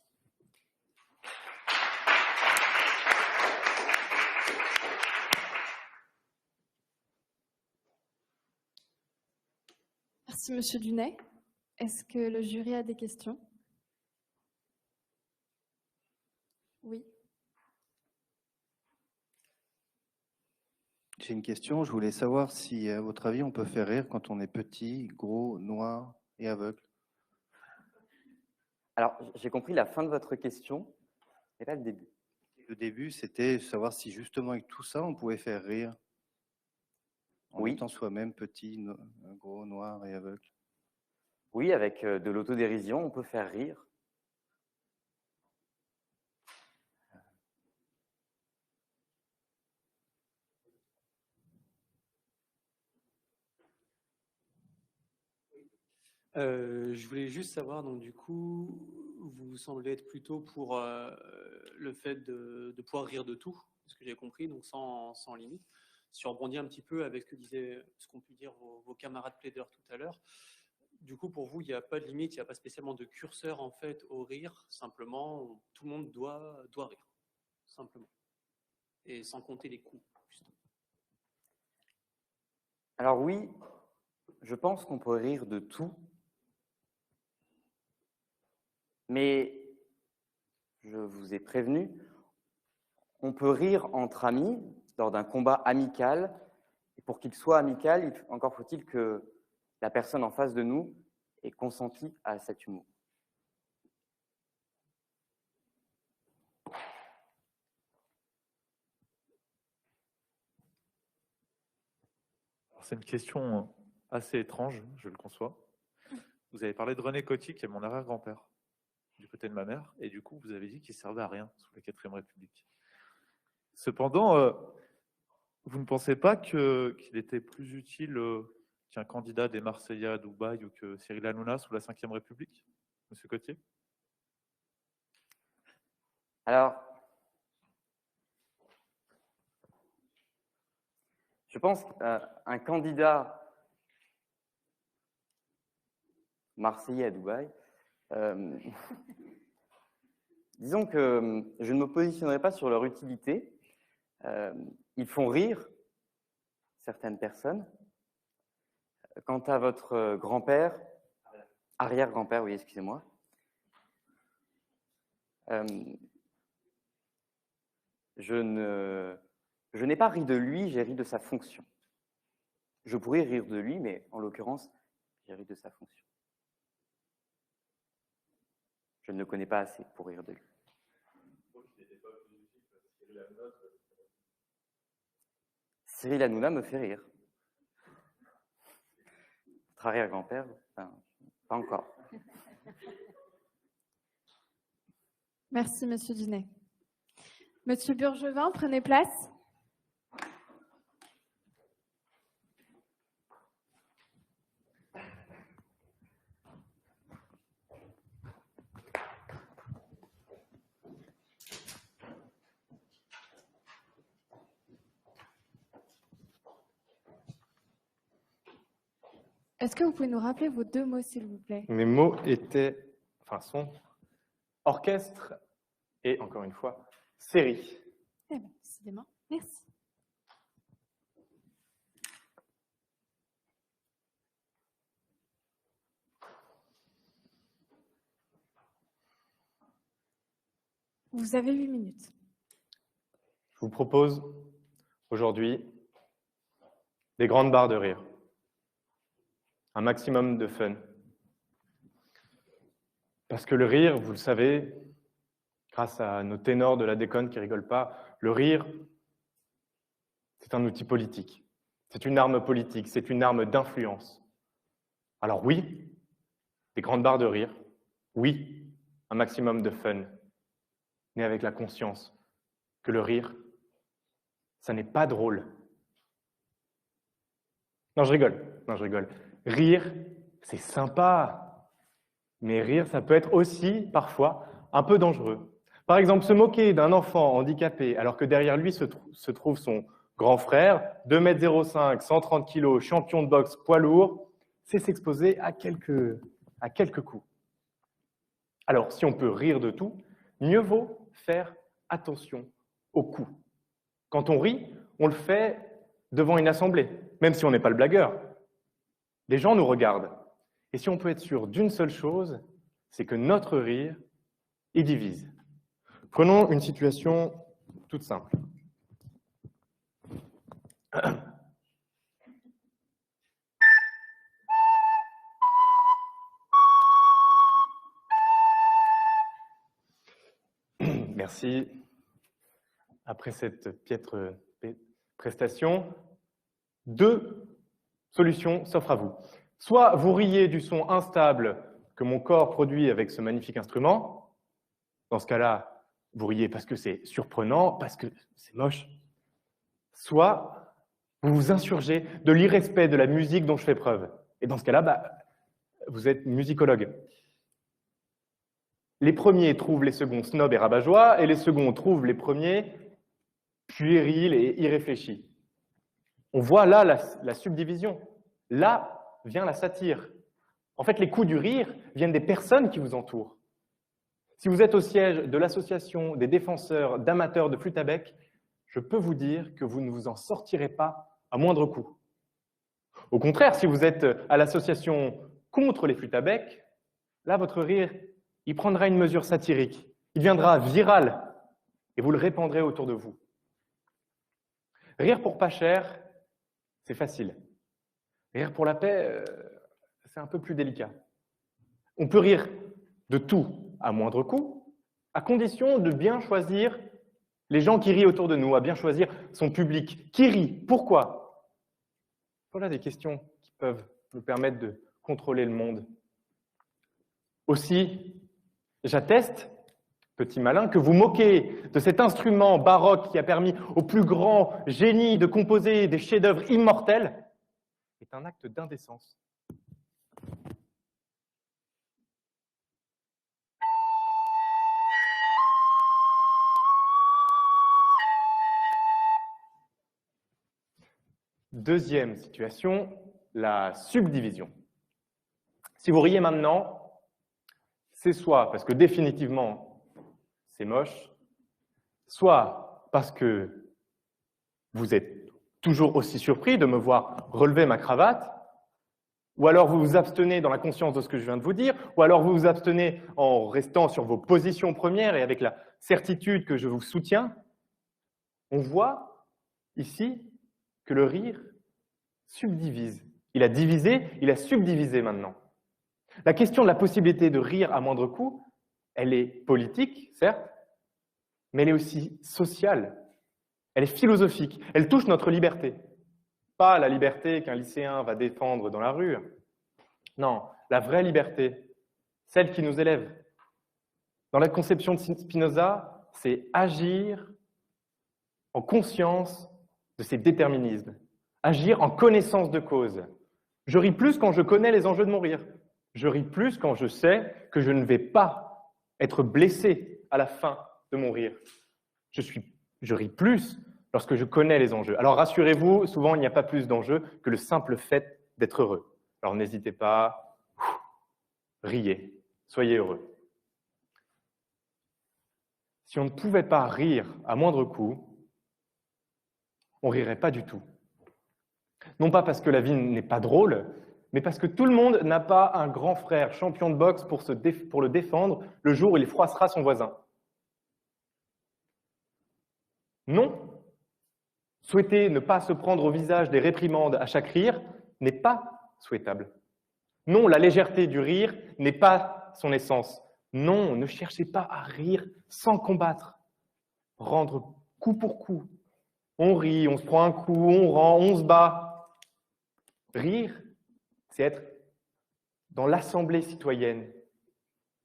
Merci, Monsieur Dunay. Est-ce que le jury a des questions? Oui. J'ai une question. Je voulais savoir si, à votre avis, on peut faire rire quand on est petit, gros, noir et aveugle. Alors, j'ai compris la fin de votre question, et pas le début. Le début, c'était savoir si justement avec tout ça, on pouvait faire rire. En étant soi-même petit, gros, noir et aveugle. Oui, avec de l'autodérision, on peut faire rire. Je voulais juste savoir, donc du coup, vous semblez être plutôt pour le fait de pouvoir rire de tout, ce que j'ai compris, donc sans limite. Si on rebondit un petit peu avec ce qu'ont pu dire vos camarades plaideurs tout à l'heure, du coup, pour vous, il n'y a pas de limite, il n'y a pas spécialement de curseur en fait au rire, simplement, tout le monde doit rire, simplement, et sans compter les coups. Justement. Alors oui, je pense qu'on peut rire de tout, mais je vous ai prévenu, on peut rire entre amis lors d'un combat amical, et pour qu'il soit amical, encore faut-il que la personne en face de nous ait consenti à cet humour. C'est une question assez étrange, je le conçois. Vous avez parlé de René Coty, qui est mon arrière-grand-père, du côté de ma mère, et du coup, vous avez dit qu'il ne servait à rien sous la 4e République. Cependant, vous ne pensez pas qu'il était plus utile qu'un candidat des Marseillais à Dubaï ou que Cyril Hanouna sous la 5e République, Monsieur Coty? Alors, je pense qu'un candidat marseillais à Dubaï, disons que je ne me positionnerai pas sur leur utilité. Ils font rire certaines personnes. Quant à votre grand-père, arrière-grand-père, oui, excusez-moi, je n'ai pas ri de lui, j'ai ri de sa fonction. Je pourrais rire de lui, mais en l'occurrence, j'ai ri de sa fonction. Je ne le connais pas assez pour rire de lui. Cyril Hanouna me fait rire. Votre arrière-grand-père, enfin, pas encore. Merci, Monsieur Dunay. Monsieur Burgevin, prenez place. Est-ce que vous pouvez nous rappeler vos 2 mots, s'il vous plaît? Mes mots sont orchestre et, encore une fois, série. Eh bien, décidément, merci. Vous avez 8 minutes. Je vous propose aujourd'hui des grandes barres de rire. Un maximum de fun. Parce que le rire, vous le savez, grâce à nos ténors de la déconne qui rigolent pas, le rire, c'est un outil politique. C'est une arme politique, c'est une arme d'influence. Alors oui, des grandes barres de rire. Oui, un maximum de fun. Mais avec la conscience que le rire, ça n'est pas drôle. Non, je rigole. Rire, c'est sympa. Mais rire, ça peut être aussi, parfois, un peu dangereux. Par exemple, se moquer d'un enfant handicapé alors que derrière lui se trouve son grand frère, 2,05 m, 130 kg, champion de boxe, poids lourd, c'est s'exposer à quelques coups. Alors, si on peut rire de tout, mieux vaut faire attention aux coups. Quand on rit, on le fait devant une assemblée, même si on n'est pas le blagueur. Les gens nous regardent. Et si on peut être sûr d'une seule chose, c'est que notre rire y divise. Prenons une situation toute simple. Merci. Après cette piètre prestation, 2 solutions s'offrent à vous. Soit vous riez du son instable que mon corps produit avec ce magnifique instrument. Dans ce cas-là, vous riez parce que c'est surprenant, parce que c'est moche. Soit vous vous insurgez de l'irrespect de la musique dont je fais preuve. Et dans ce cas-là, vous êtes musicologue. Les premiers trouvent les seconds snobs et rabat-joie, et les seconds trouvent les premiers puérils et irréfléchis. On voit là la subdivision. Là vient la satire. En fait, les coups du rire viennent des personnes qui vous entourent. Si vous êtes au siège de l'association des défenseurs d'amateurs de flûte à bec, je peux vous dire que vous ne vous en sortirez pas à moindre coup. Au contraire, si vous êtes à l'association contre les flûtes à bec, là, votre rire, il prendra une mesure satirique. Il deviendra viral et vous le répandrez autour de vous. Rire pour pas cher, c'est facile. Rire pour la paix, c'est un peu plus délicat. On peut rire de tout à moindre coût, à condition de bien choisir les gens qui rient autour de nous, à bien choisir son public. Qui rit? Pourquoi? Voilà des questions qui peuvent nous permettre de contrôler le monde. Aussi, j'atteste, petit malin, que vous moquez de cet instrument baroque qui a permis au plus grand génie de composer des chefs-d'œuvre immortels est un acte d'indécence. Deuxième situation, la subdivision. Si vous riez maintenant, c'est soit parce que définitivement c'est moche, soit parce que vous êtes toujours aussi surpris de me voir relever ma cravate, ou alors vous vous abstenez dans la conscience de ce que je viens de vous dire, ou alors vous vous abstenez en restant sur vos positions premières et avec la certitude que je vous soutiens. On voit ici que le rire subdivise. Il a divisé, il a subdivisé maintenant. La question de la possibilité de rire à moindre coût, elle est politique, certes, mais elle est aussi sociale. Elle est philosophique. Elle touche notre liberté. Pas la liberté qu'un lycéen va défendre dans la rue. Non, la vraie liberté, celle qui nous élève. Dans la conception de Spinoza, c'est agir en conscience de ses déterminismes. Agir en connaissance de cause. Je ris plus quand je connais les enjeux de mon rire. Je ris plus quand je sais que je ne vais pas être blessé à la fin de mon rire. Je ris plus lorsque je connais les enjeux. Alors rassurez-vous, souvent il n'y a pas plus d'enjeux que le simple fait d'être heureux. Alors n'hésitez pas, riez, soyez heureux. Si on ne pouvait pas rire à moindre coût, on ne rirait pas du tout. Non pas parce que la vie n'est pas drôle, mais parce que tout le monde n'a pas un grand frère champion de boxe pour le défendre le jour où il froissera son voisin. Non. Souhaiter ne pas se prendre au visage des réprimandes à chaque rire n'est pas souhaitable. Non, la légèreté du rire n'est pas son essence. Non, ne cherchez pas à rire sans combattre. Rendre coup pour coup. On rit, on se prend un coup, on rend, on se bat. Rire, c'est être dans l'assemblée citoyenne.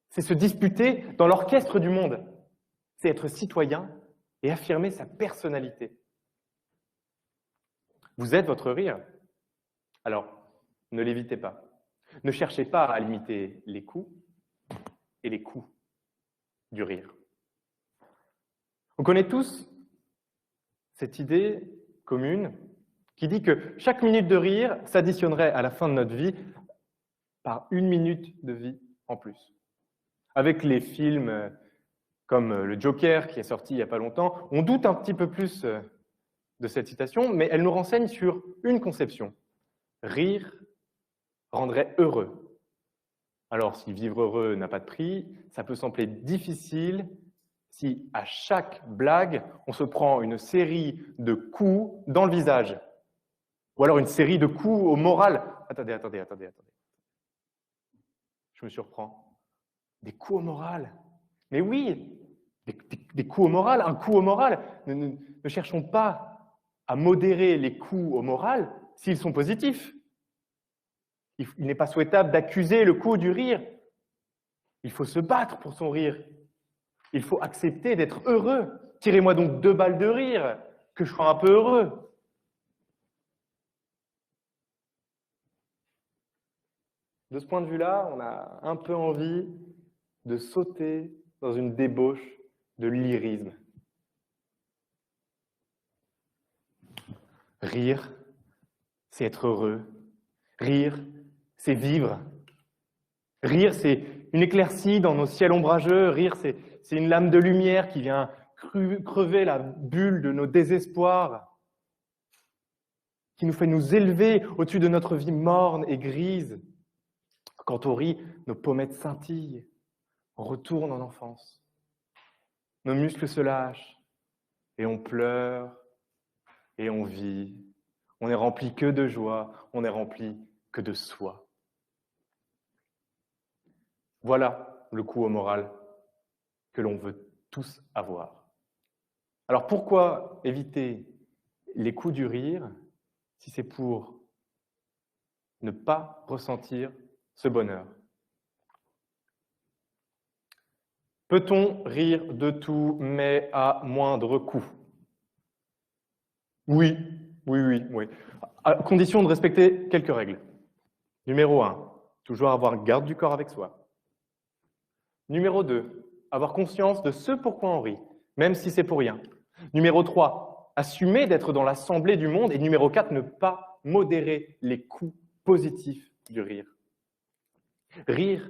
C'est se disputer dans l'orchestre du monde. C'est être citoyen et affirmer sa personnalité. Vous êtes votre rire. Alors, ne l'évitez pas. Ne cherchez pas à limiter les coups et les coups du rire. On connaît tous cette idée commune qui dit que chaque minute de rire s'additionnerait à la fin de notre vie par 1 minute de vie en plus. Avec les films comme le Joker qui est sorti il n'y a pas longtemps, on doute un petit peu plus de cette citation, mais elle nous renseigne sur une conception. Rire rendrait heureux. Alors, si vivre heureux n'a pas de prix, ça peut sembler difficile si à chaque blague, on se prend une série de coups dans le visage. Ou alors une série de coups au moral. Attendez. Je me surprends. Des coups au moral. Mais oui, des coups au moral, un coup au moral. Ne cherchons pas à modérer les coups au moral s'ils sont positifs. Il n'est pas souhaitable d'accuser le coup du rire. Il faut se battre pour son rire. Il faut accepter d'être heureux. Tirez-moi donc 2 balles de rire, que je sois un peu heureux. De ce point de vue-là, on a un peu envie de sauter dans une débauche de lyrisme. Rire, c'est être heureux. Rire, c'est vivre. Rire, c'est une éclaircie dans nos ciels ombrageux. Rire, c'est une lame de lumière qui vient crever la bulle de nos désespoirs, qui nous fait nous élever au-dessus de notre vie morne et grise. Quand on rit, nos pommettes scintillent. On retourne en enfance. Nos muscles se lâchent et on pleure et on vit. On n'est rempli que de joie, on n'est rempli que de soi. Voilà le coup au moral que l'on veut tous avoir. Alors pourquoi éviter les coups du rire si c'est pour ne pas ressentir ce bonheur? Peut-on rire de tout, mais à moindre coût? Oui. À condition de respecter quelques règles. Numéro 1, toujours avoir garde du corps avec soi. Numéro 2, avoir conscience de ce pourquoi on rit, même si c'est pour rien. Numéro 3, assumer d'être dans l'assemblée du monde. Et numéro 4, ne pas modérer les coups positifs du rire. Rire,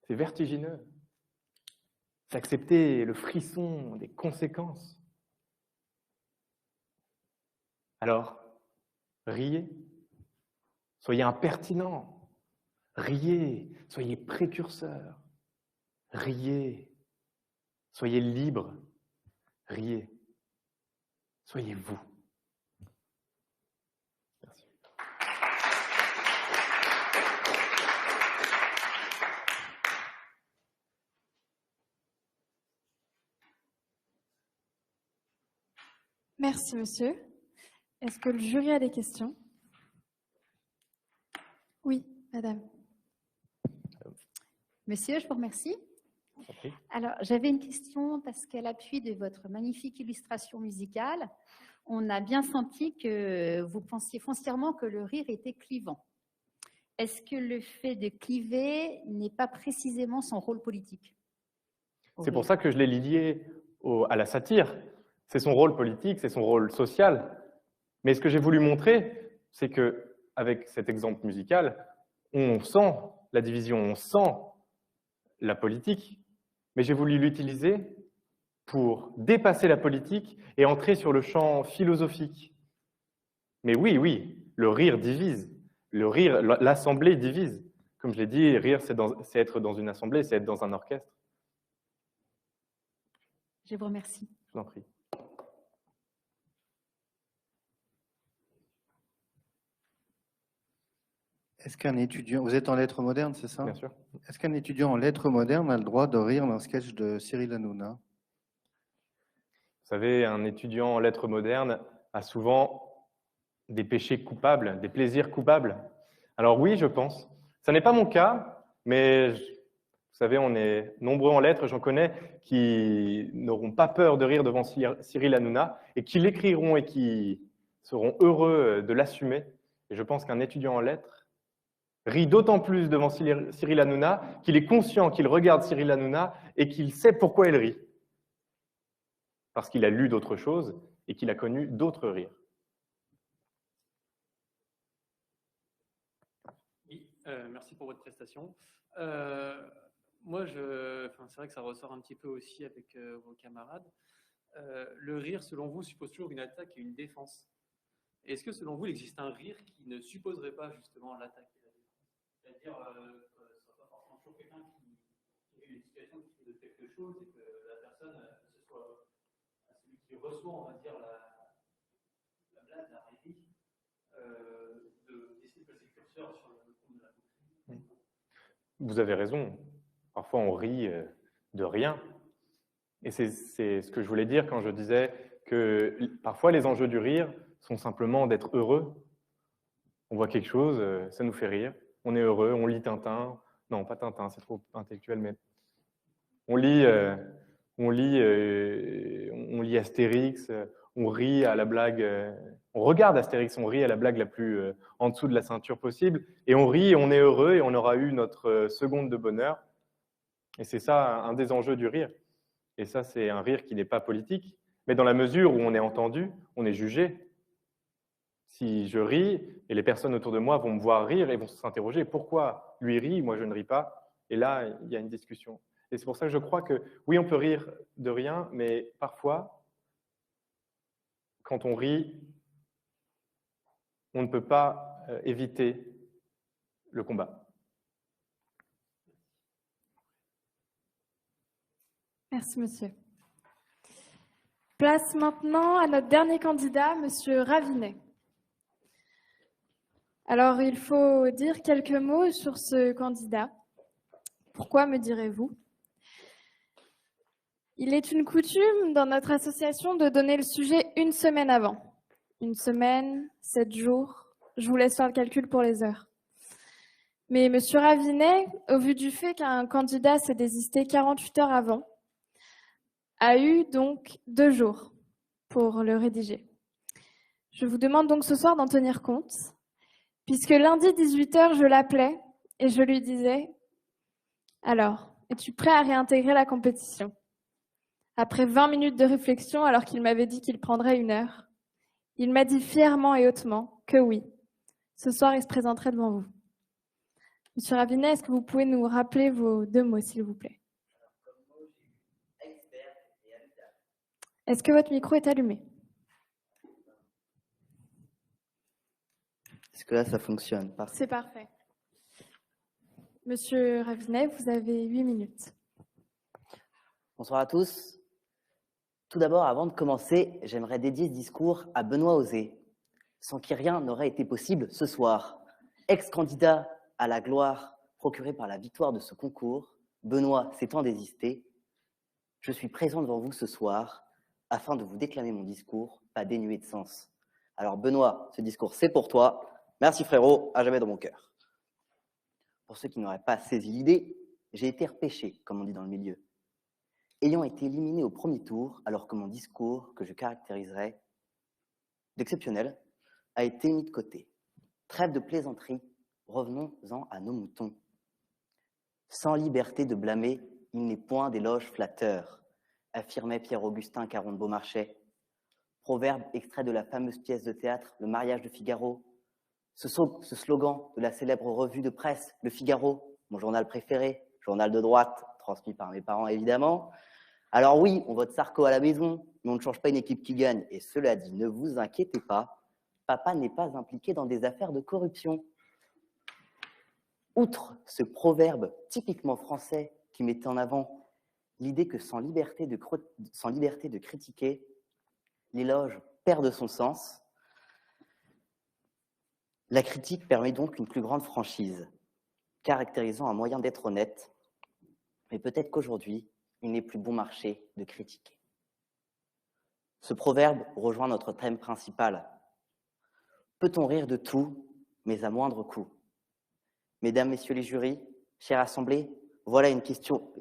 c'est vertigineux. C'est accepter le frisson des conséquences. Alors, riez, soyez impertinents, riez, soyez précurseurs, riez, soyez libres, riez, soyez vous. Merci. Merci, monsieur. Est-ce que le jury a des questions? Oui, madame. Monsieur, je vous remercie. Alors, j'avais une question parce qu'à l'appui de votre magnifique illustration musicale, on a bien senti que vous pensiez foncièrement que le rire était clivant. Est-ce que le fait de cliver n'est pas précisément son rôle politique? C'est pour ça que je l'ai lié à la satire. C'est son rôle politique, c'est son rôle social. Mais ce que j'ai voulu montrer, c'est qu'avec cet exemple musical, on sent la division, on sent la politique, mais j'ai voulu l'utiliser pour dépasser la politique et entrer sur le champ philosophique. Mais oui, le rire divise. Le rire, l'assemblée divise. Comme je l'ai dit, rire, c'est être dans une assemblée, c'est être dans un orchestre. Je vous remercie. Je vous en prie. Est-ce qu'un étudiant, vous êtes en lettres modernes, c'est ça? Bien sûr. Est-ce qu'un étudiant en lettres modernes a le droit de rire d'un sketch de Cyril Hanouna? Vous savez, un étudiant en lettres modernes a souvent des péchés coupables, des plaisirs coupables. Alors oui, je pense. Ça n'est pas mon cas, mais vous savez, on est nombreux en lettres, j'en connais, qui n'auront pas peur de rire devant Cyril Hanouna et qui l'écriront et qui seront heureux de l'assumer. Et je pense qu'un étudiant en lettres rit d'autant plus devant Cyril Hanouna qu'il est conscient qu'il regarde Cyril Hanouna et qu'il sait pourquoi il rit. Parce qu'il a lu d'autres choses et qu'il a connu d'autres rires. Oui, merci pour votre prestation. Moi, c'est vrai que ça ressort un petit peu aussi avec vos camarades. Le rire, selon vous, suppose toujours une attaque et une défense. Est-ce que, selon vous, il existe un rire qui ne supposerait pas justement l'attaque et la défense? C'est-à-dire que ce ne soit pas forcément toujours quelqu'un qui vit une situation qui fait de quelque chose et que la personne, ce soit celui qui reçoit, on va dire, la blague, la réplique, d'essayer de placer le curseur sur le compte de la doctrine. Vous avez raison. Parfois, on rit de rien. Et c'est ce que je voulais dire quand je disais que parfois, les enjeux du rire sont simplement d'être heureux. On voit quelque chose, ça nous fait rire, on est heureux, on lit Tintin. Non, pas Tintin, c'est trop intellectuel, mais on lit Astérix, on rit à la blague, on regarde Astérix, on rit à la blague la plus en dessous de la ceinture possible, et on rit, et on est heureux, et on aura eu notre seconde de bonheur. Et c'est ça, un des enjeux du rire. Et ça, c'est un rire qui n'est pas politique, mais dans la mesure où on est entendu, on est jugé. Si je ris, et les personnes autour de moi vont me voir rire et vont s'interroger, pourquoi lui rit, moi je ne ris pas? Et là, il y a une discussion. Et c'est pour ça que je crois que, oui, on peut rire de rien, mais parfois, quand on rit, on ne peut pas éviter le combat. Merci, monsieur. Place maintenant à notre dernier candidat, monsieur Ravinet. Alors, il faut dire quelques mots sur ce candidat. Pourquoi, me direz-vous? Il est une coutume dans notre association de donner le sujet une semaine avant. 1 semaine, 7 jours, je vous laisse faire le calcul pour les heures. Mais monsieur Ravinet, au vu du fait qu'un candidat s'est désisté 48 heures avant, a eu donc 2 jours pour le rédiger. Je vous demande donc ce soir d'en tenir compte, puisque lundi 18h, je l'appelais et je lui disais « Alors, es-tu prêt à réintégrer la compétition ?» Après 20 minutes de réflexion, alors qu'il m'avait dit qu'il prendrait 1 heure, il m'a dit fièrement et hautement que oui, ce soir, il se présenterait devant vous. Monsieur Ravinet, est-ce que vous pouvez nous rappeler vos 2 mots, s'il vous plaît? Est-ce que votre micro est allumé? Est-ce que là, ça fonctionne? C'est parfait. Monsieur Ravinet, vous avez 8 minutes. Bonsoir à tous. Tout d'abord, avant de commencer, j'aimerais dédier ce discours à Benoît Auzé, sans qui rien n'aurait été possible ce soir. Ex-candidat à la gloire procurée par la victoire de ce concours, Benoît s'étant désisté, je suis présent devant vous ce soir afin de vous déclamer mon discours, pas dénué de sens. Alors Benoît, ce discours c'est pour toi. Merci frérot, à jamais dans mon cœur. Pour ceux qui n'auraient pas saisi l'idée, j'ai été repêché, comme on dit dans le milieu. Ayant été éliminé au premier tour, alors que mon discours, que je caractériserais d'exceptionnel, a été mis de côté. Trêve de plaisanterie, revenons-en à nos moutons. Sans liberté de blâmer, il n'est point d'éloge flatteur, affirmait Pierre-Augustin Caron de Beaumarchais. Proverbe extrait de la fameuse pièce de théâtre « Le mariage de Figaro ». Ce slogan de la célèbre revue de presse « Le Figaro », mon journal préféré, journal de droite, transmis par mes parents évidemment. Alors oui, on vote Sarko à la maison, mais on ne change pas une équipe qui gagne. Et cela dit, ne vous inquiétez pas, papa n'est pas impliqué dans des affaires de corruption. Outre ce proverbe typiquement français qui mettait en avant l'idée que sans liberté de critiquer, l'éloge perd de son sens, La critique permet donc une plus grande franchise, caractérisant un moyen d'être honnête, mais peut-être qu'aujourd'hui, il n'est plus bon marché de critiquer. Ce proverbe rejoint notre thème principal. Peut-on rire de tout, mais à moindre coût? Mesdames, Messieurs les jurys, chère Assemblée, voilà une question,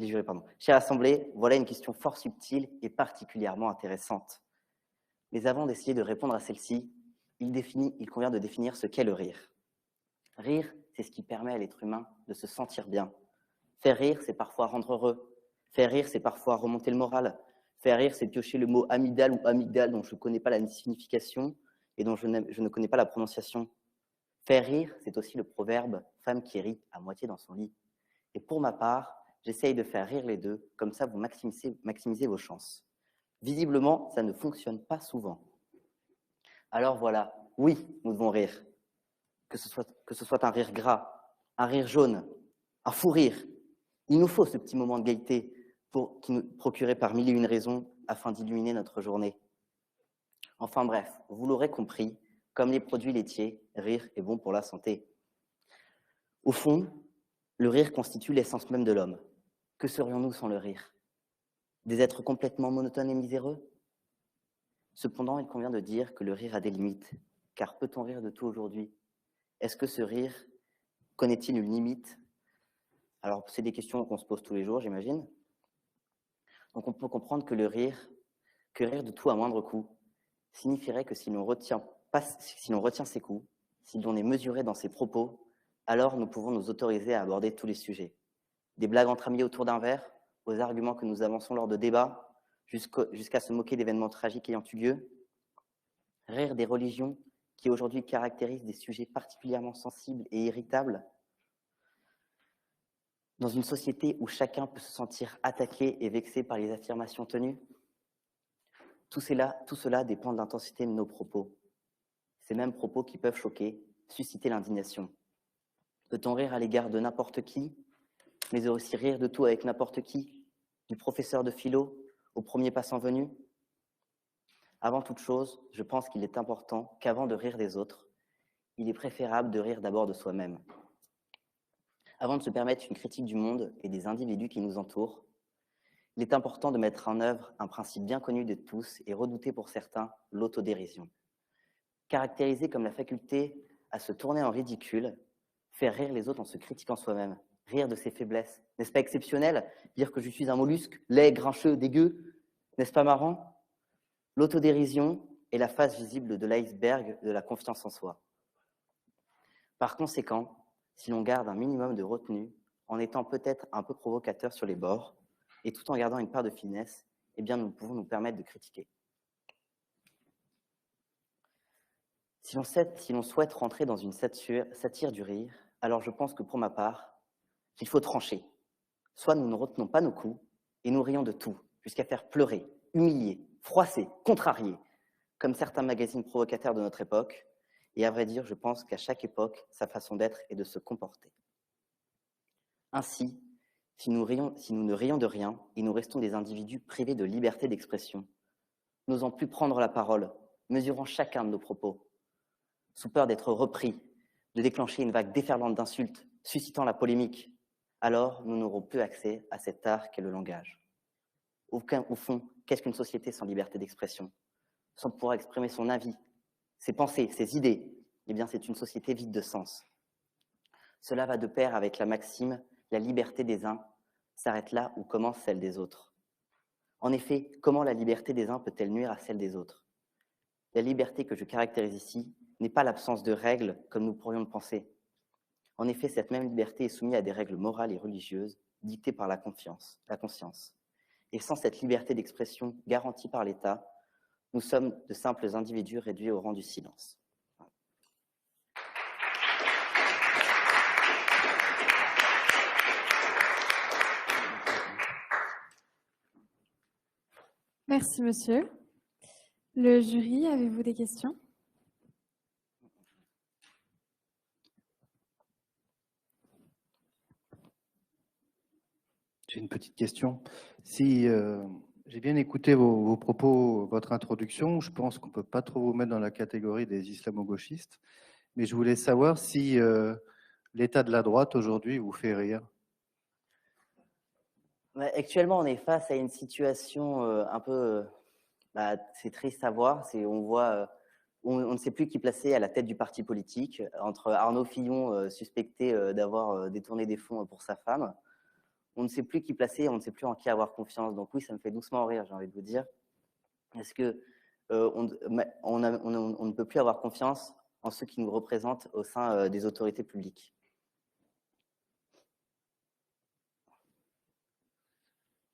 chère Assemblée, voilà une question fort subtile et particulièrement intéressante. Mais avant d'essayer de répondre à celle-ci, il convient de définir ce qu'est le rire. Rire, c'est ce qui permet à l'être humain de se sentir bien. Faire rire, c'est parfois rendre heureux. Faire rire, c'est parfois remonter le moral. Faire rire, c'est piocher le mot amygdale ou amygdale dont je ne connais pas la signification et dont je ne connais pas la prononciation. Faire rire, c'est aussi le proverbe « femme qui rit à moitié dans son lit ». Et pour ma part, j'essaye de faire rire les deux, comme ça vous maximisez vos chances. Visiblement, ça ne fonctionne pas souvent. Alors voilà, oui, nous devons rire. Que ce soit un rire gras, un rire jaune, un fou rire. Il nous faut ce petit moment de gaieté qui nous procuré par mille et une raisons afin d'illuminer notre journée. Enfin bref, vous l'aurez compris, comme les produits laitiers, rire est bon pour la santé. Au fond, le rire constitue l'essence même de l'homme. Que serions-nous sans le rire? Des êtres complètement monotones et miséreux? Cependant, il convient de dire que le rire a des limites, car peut-on rire de tout aujourd'hui? Est-ce que ce rire connaît-il une limite? Alors, c'est des questions qu'on se pose tous les jours, j'imagine. Donc, on peut comprendre que rire de tout à moindre coût, signifierait que si l'on retient ses coups, si l'on est mesuré dans ses propos, alors nous pouvons nous autoriser à aborder tous les sujets. Des blagues entre amis autour d'un verre, aux arguments que nous avançons lors de débats, jusqu'à se moquer d'événements tragiques ayant eu lieu. Rire des religions qui aujourd'hui caractérisent des sujets particulièrement sensibles et irritables. Dans une société où chacun peut se sentir attaqué et vexé par les affirmations tenues. Tout cela dépend de l'intensité de nos propos. Ces mêmes propos qui peuvent choquer, susciter l'indignation. Peut-on rire à l'égard de n'importe qui, mais aussi rire de tout avec n'importe qui, du professeur de philo au premier passant venu? Avant toute chose, je pense qu'il est important qu'avant de rire des autres, il est préférable de rire d'abord de soi-même. Avant de se permettre une critique du monde et des individus qui nous entourent, il est important de mettre en œuvre un principe bien connu de tous et redouté pour certains, l'autodérision. Caractérisé comme la faculté à se tourner en ridicule, faire rire les autres en se critiquant soi-même, rire de ses faiblesses. N'est-ce pas exceptionnel? Dire que je suis un mollusque, laid, grincheux, dégueu, n'est-ce pas marrant? L'autodérision est la face visible de l'iceberg de la confiance en soi. Par conséquent, si l'on garde un minimum de retenue, en étant peut-être un peu provocateur sur les bords, et tout en gardant une part de finesse, eh bien nous pouvons nous permettre de critiquer. Si l'on souhaite rentrer dans une satire du rire, alors je pense que pour ma part, qu'il faut trancher. Soit nous ne retenons pas nos coups, et nous rions de tout, jusqu'à faire pleurer, humilier, froisser, contrarier, comme certains magazines provocateurs de notre époque, et à vrai dire, je pense qu'à chaque époque, sa façon d'être et de se comporter. Ainsi, si nous ne rions de rien et nous restons des individus privés de liberté d'expression, n'osant plus prendre la parole, mesurant chacun de nos propos, sous peur d'être repris, de déclencher une vague déferlante d'insultes, suscitant la polémique, alors nous n'aurons plus accès à cet art qu'est le langage. Au fond, qu'est-ce qu'une société sans liberté d'expression? Sans pouvoir exprimer son avis, ses pensées, ses idées, eh bien c'est une société vide de sens. Cela va de pair avec la maxime « la liberté des uns s'arrête là où commence celle des autres ». En effet, comment la liberté des uns peut-elle nuire à celle des autres? La liberté que je caractérise ici n'est pas l'absence de règles comme nous pourrions le penser. En effet, cette même liberté est soumise à des règles morales et religieuses dictées par la conscience. Et sans cette liberté d'expression garantie par l'État, nous sommes de simples individus réduits au rang du silence. Merci, monsieur. Le jury, avez-vous des questions? J'ai une petite question. Si j'ai bien écouté vos propos, votre introduction, je pense qu'on ne peut pas trop vous mettre dans la catégorie des islamo-gauchistes. Mais je voulais savoir si l'état de la droite aujourd'hui vous fait rire. Actuellement, on est face à une situation un peu... c'est triste à voir. On voit, on ne sait plus qui placer à la tête du parti politique, entre Arnaud Fillon, suspecté d'avoir détourné des fonds pour sa femme. On ne sait plus qui placer, on ne sait plus en qui avoir confiance. Donc oui, ça me fait doucement rire, j'ai envie de vous dire. Est-ce que on ne peut plus avoir confiance en ceux qui nous représentent au sein des autorités publiques?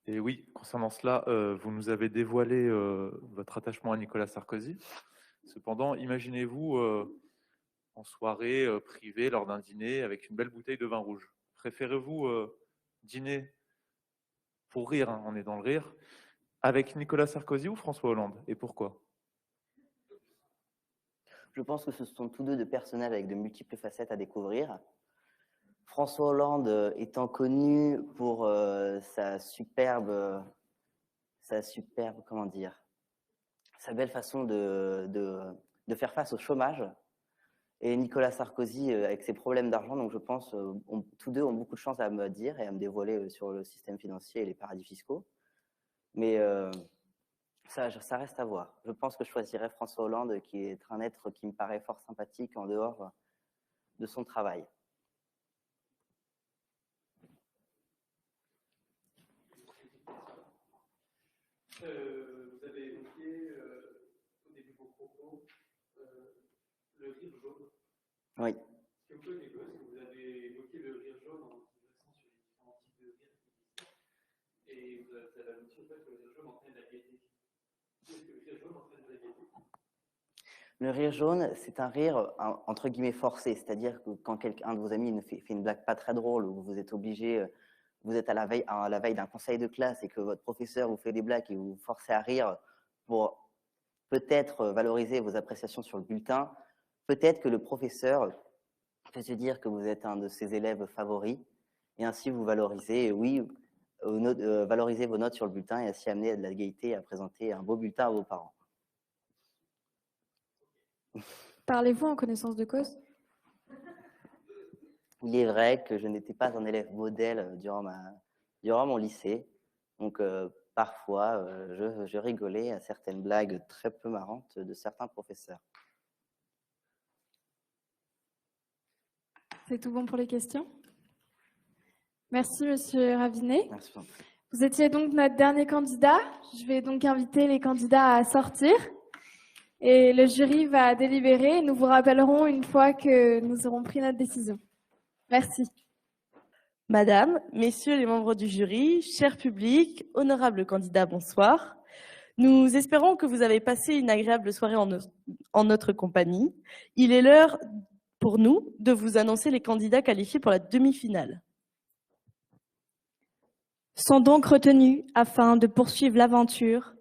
Et oui, concernant cela, vous nous avez dévoilé votre attachement à Nicolas Sarkozy. Cependant, imaginez-vous en soirée privée, lors d'un dîner, avec une belle bouteille de vin rouge. Préférez-vous dîner pour rire, hein, on est dans le rire, avec Nicolas Sarkozy ou François Hollande? Et pourquoi? Je pense que ce sont tous deux personnages avec de multiples facettes à découvrir. François Hollande étant connu pour sa superbe, comment dire, sa belle façon de faire face au chômage, et Nicolas Sarkozy avec ses problèmes d'argent. Donc je pense tous deux ont beaucoup de chance à me dire et à me dévoiler sur le système financier et les paradis fiscaux. Mais ça reste à voir. Je pense que je choisirais François Hollande, qui est un être qui me paraît fort sympathique en dehors de son travail. Vous avez évoqué au début de vos propos le rire jaune. Oui. Est-ce que vous pouvez m'évoquer, est-ce que vous avez évoqué le rire jaune en s'intéressant sur les différents types de rire qui existent, et vous avez annoncé le fait que le rire jaune entraîne la gaieté. Est-ce que le rire jaune entraîne la gaieté? Le rire jaune, c'est un rire entre guillemets forcé, c'est-à-dire que quand un de vos amis fait une blague pas très drôle, ou vous êtes obligé, vous êtes à la veille d'un conseil de classe et que votre professeur vous fait des blagues et vous forcez à rire pour peut-être valoriser vos appréciations sur le bulletin, peut-être que le professeur peut se dire que vous êtes un de ses élèves favoris, et ainsi vous valorisez, valorisez vos notes sur le bulletin, et ainsi amener de la gaieté à présenter un beau bulletin à vos parents. Parlez-vous en connaissance de cause? Il est vrai que je n'étais pas un élève modèle durant mon lycée, donc parfois je rigolais à certaines blagues très peu marrantes de certains professeurs. C'est tout bon pour les questions? Merci, Monsieur Ravinet. Merci. Vous étiez donc notre dernier candidat. Je vais donc inviter les candidats à sortir. Et le jury va délibérer. Nous vous rappellerons une fois que nous aurons pris notre décision. Merci. Madame, messieurs les membres du jury, cher public, honorables candidats, bonsoir. Nous espérons que vous avez passé une agréable soirée en notre compagnie. Il est l'heure pour nous de vous annoncer les candidats qualifiés pour la demi-finale. Sont donc retenus afin de poursuivre l'aventure.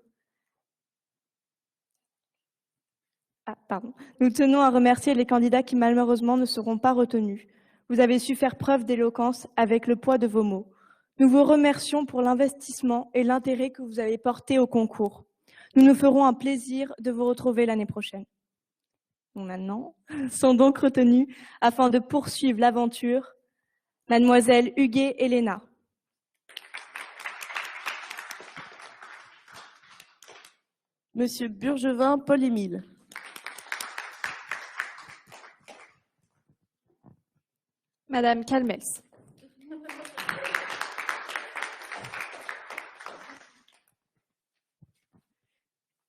Nous tenons à remercier les candidats qui malheureusement ne seront pas retenus. Vous avez su faire preuve d'éloquence avec le poids de vos mots. Nous vous remercions pour l'investissement et l'intérêt que vous avez porté au concours. Nous nous ferons un plaisir de vous retrouver l'année prochaine. Maintenant, sont donc retenus afin de poursuivre l'aventure, Mademoiselle Huguet-Héléna. Monsieur Burgevin Paul-Émile. Madame Calmels.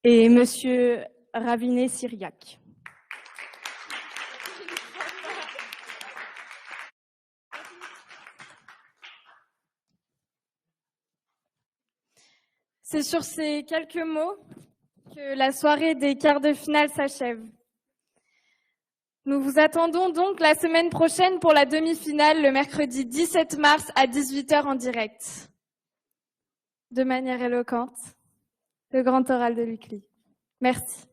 Et Monsieur Ravinet-Syriac. C'est sur ces quelques mots que la soirée des quarts de finale s'achève. Nous vous attendons donc la semaine prochaine pour la demi-finale, le mercredi 17 mars à 18 h en direct. De manière éloquente, le grand oral de l'UCLI. Merci.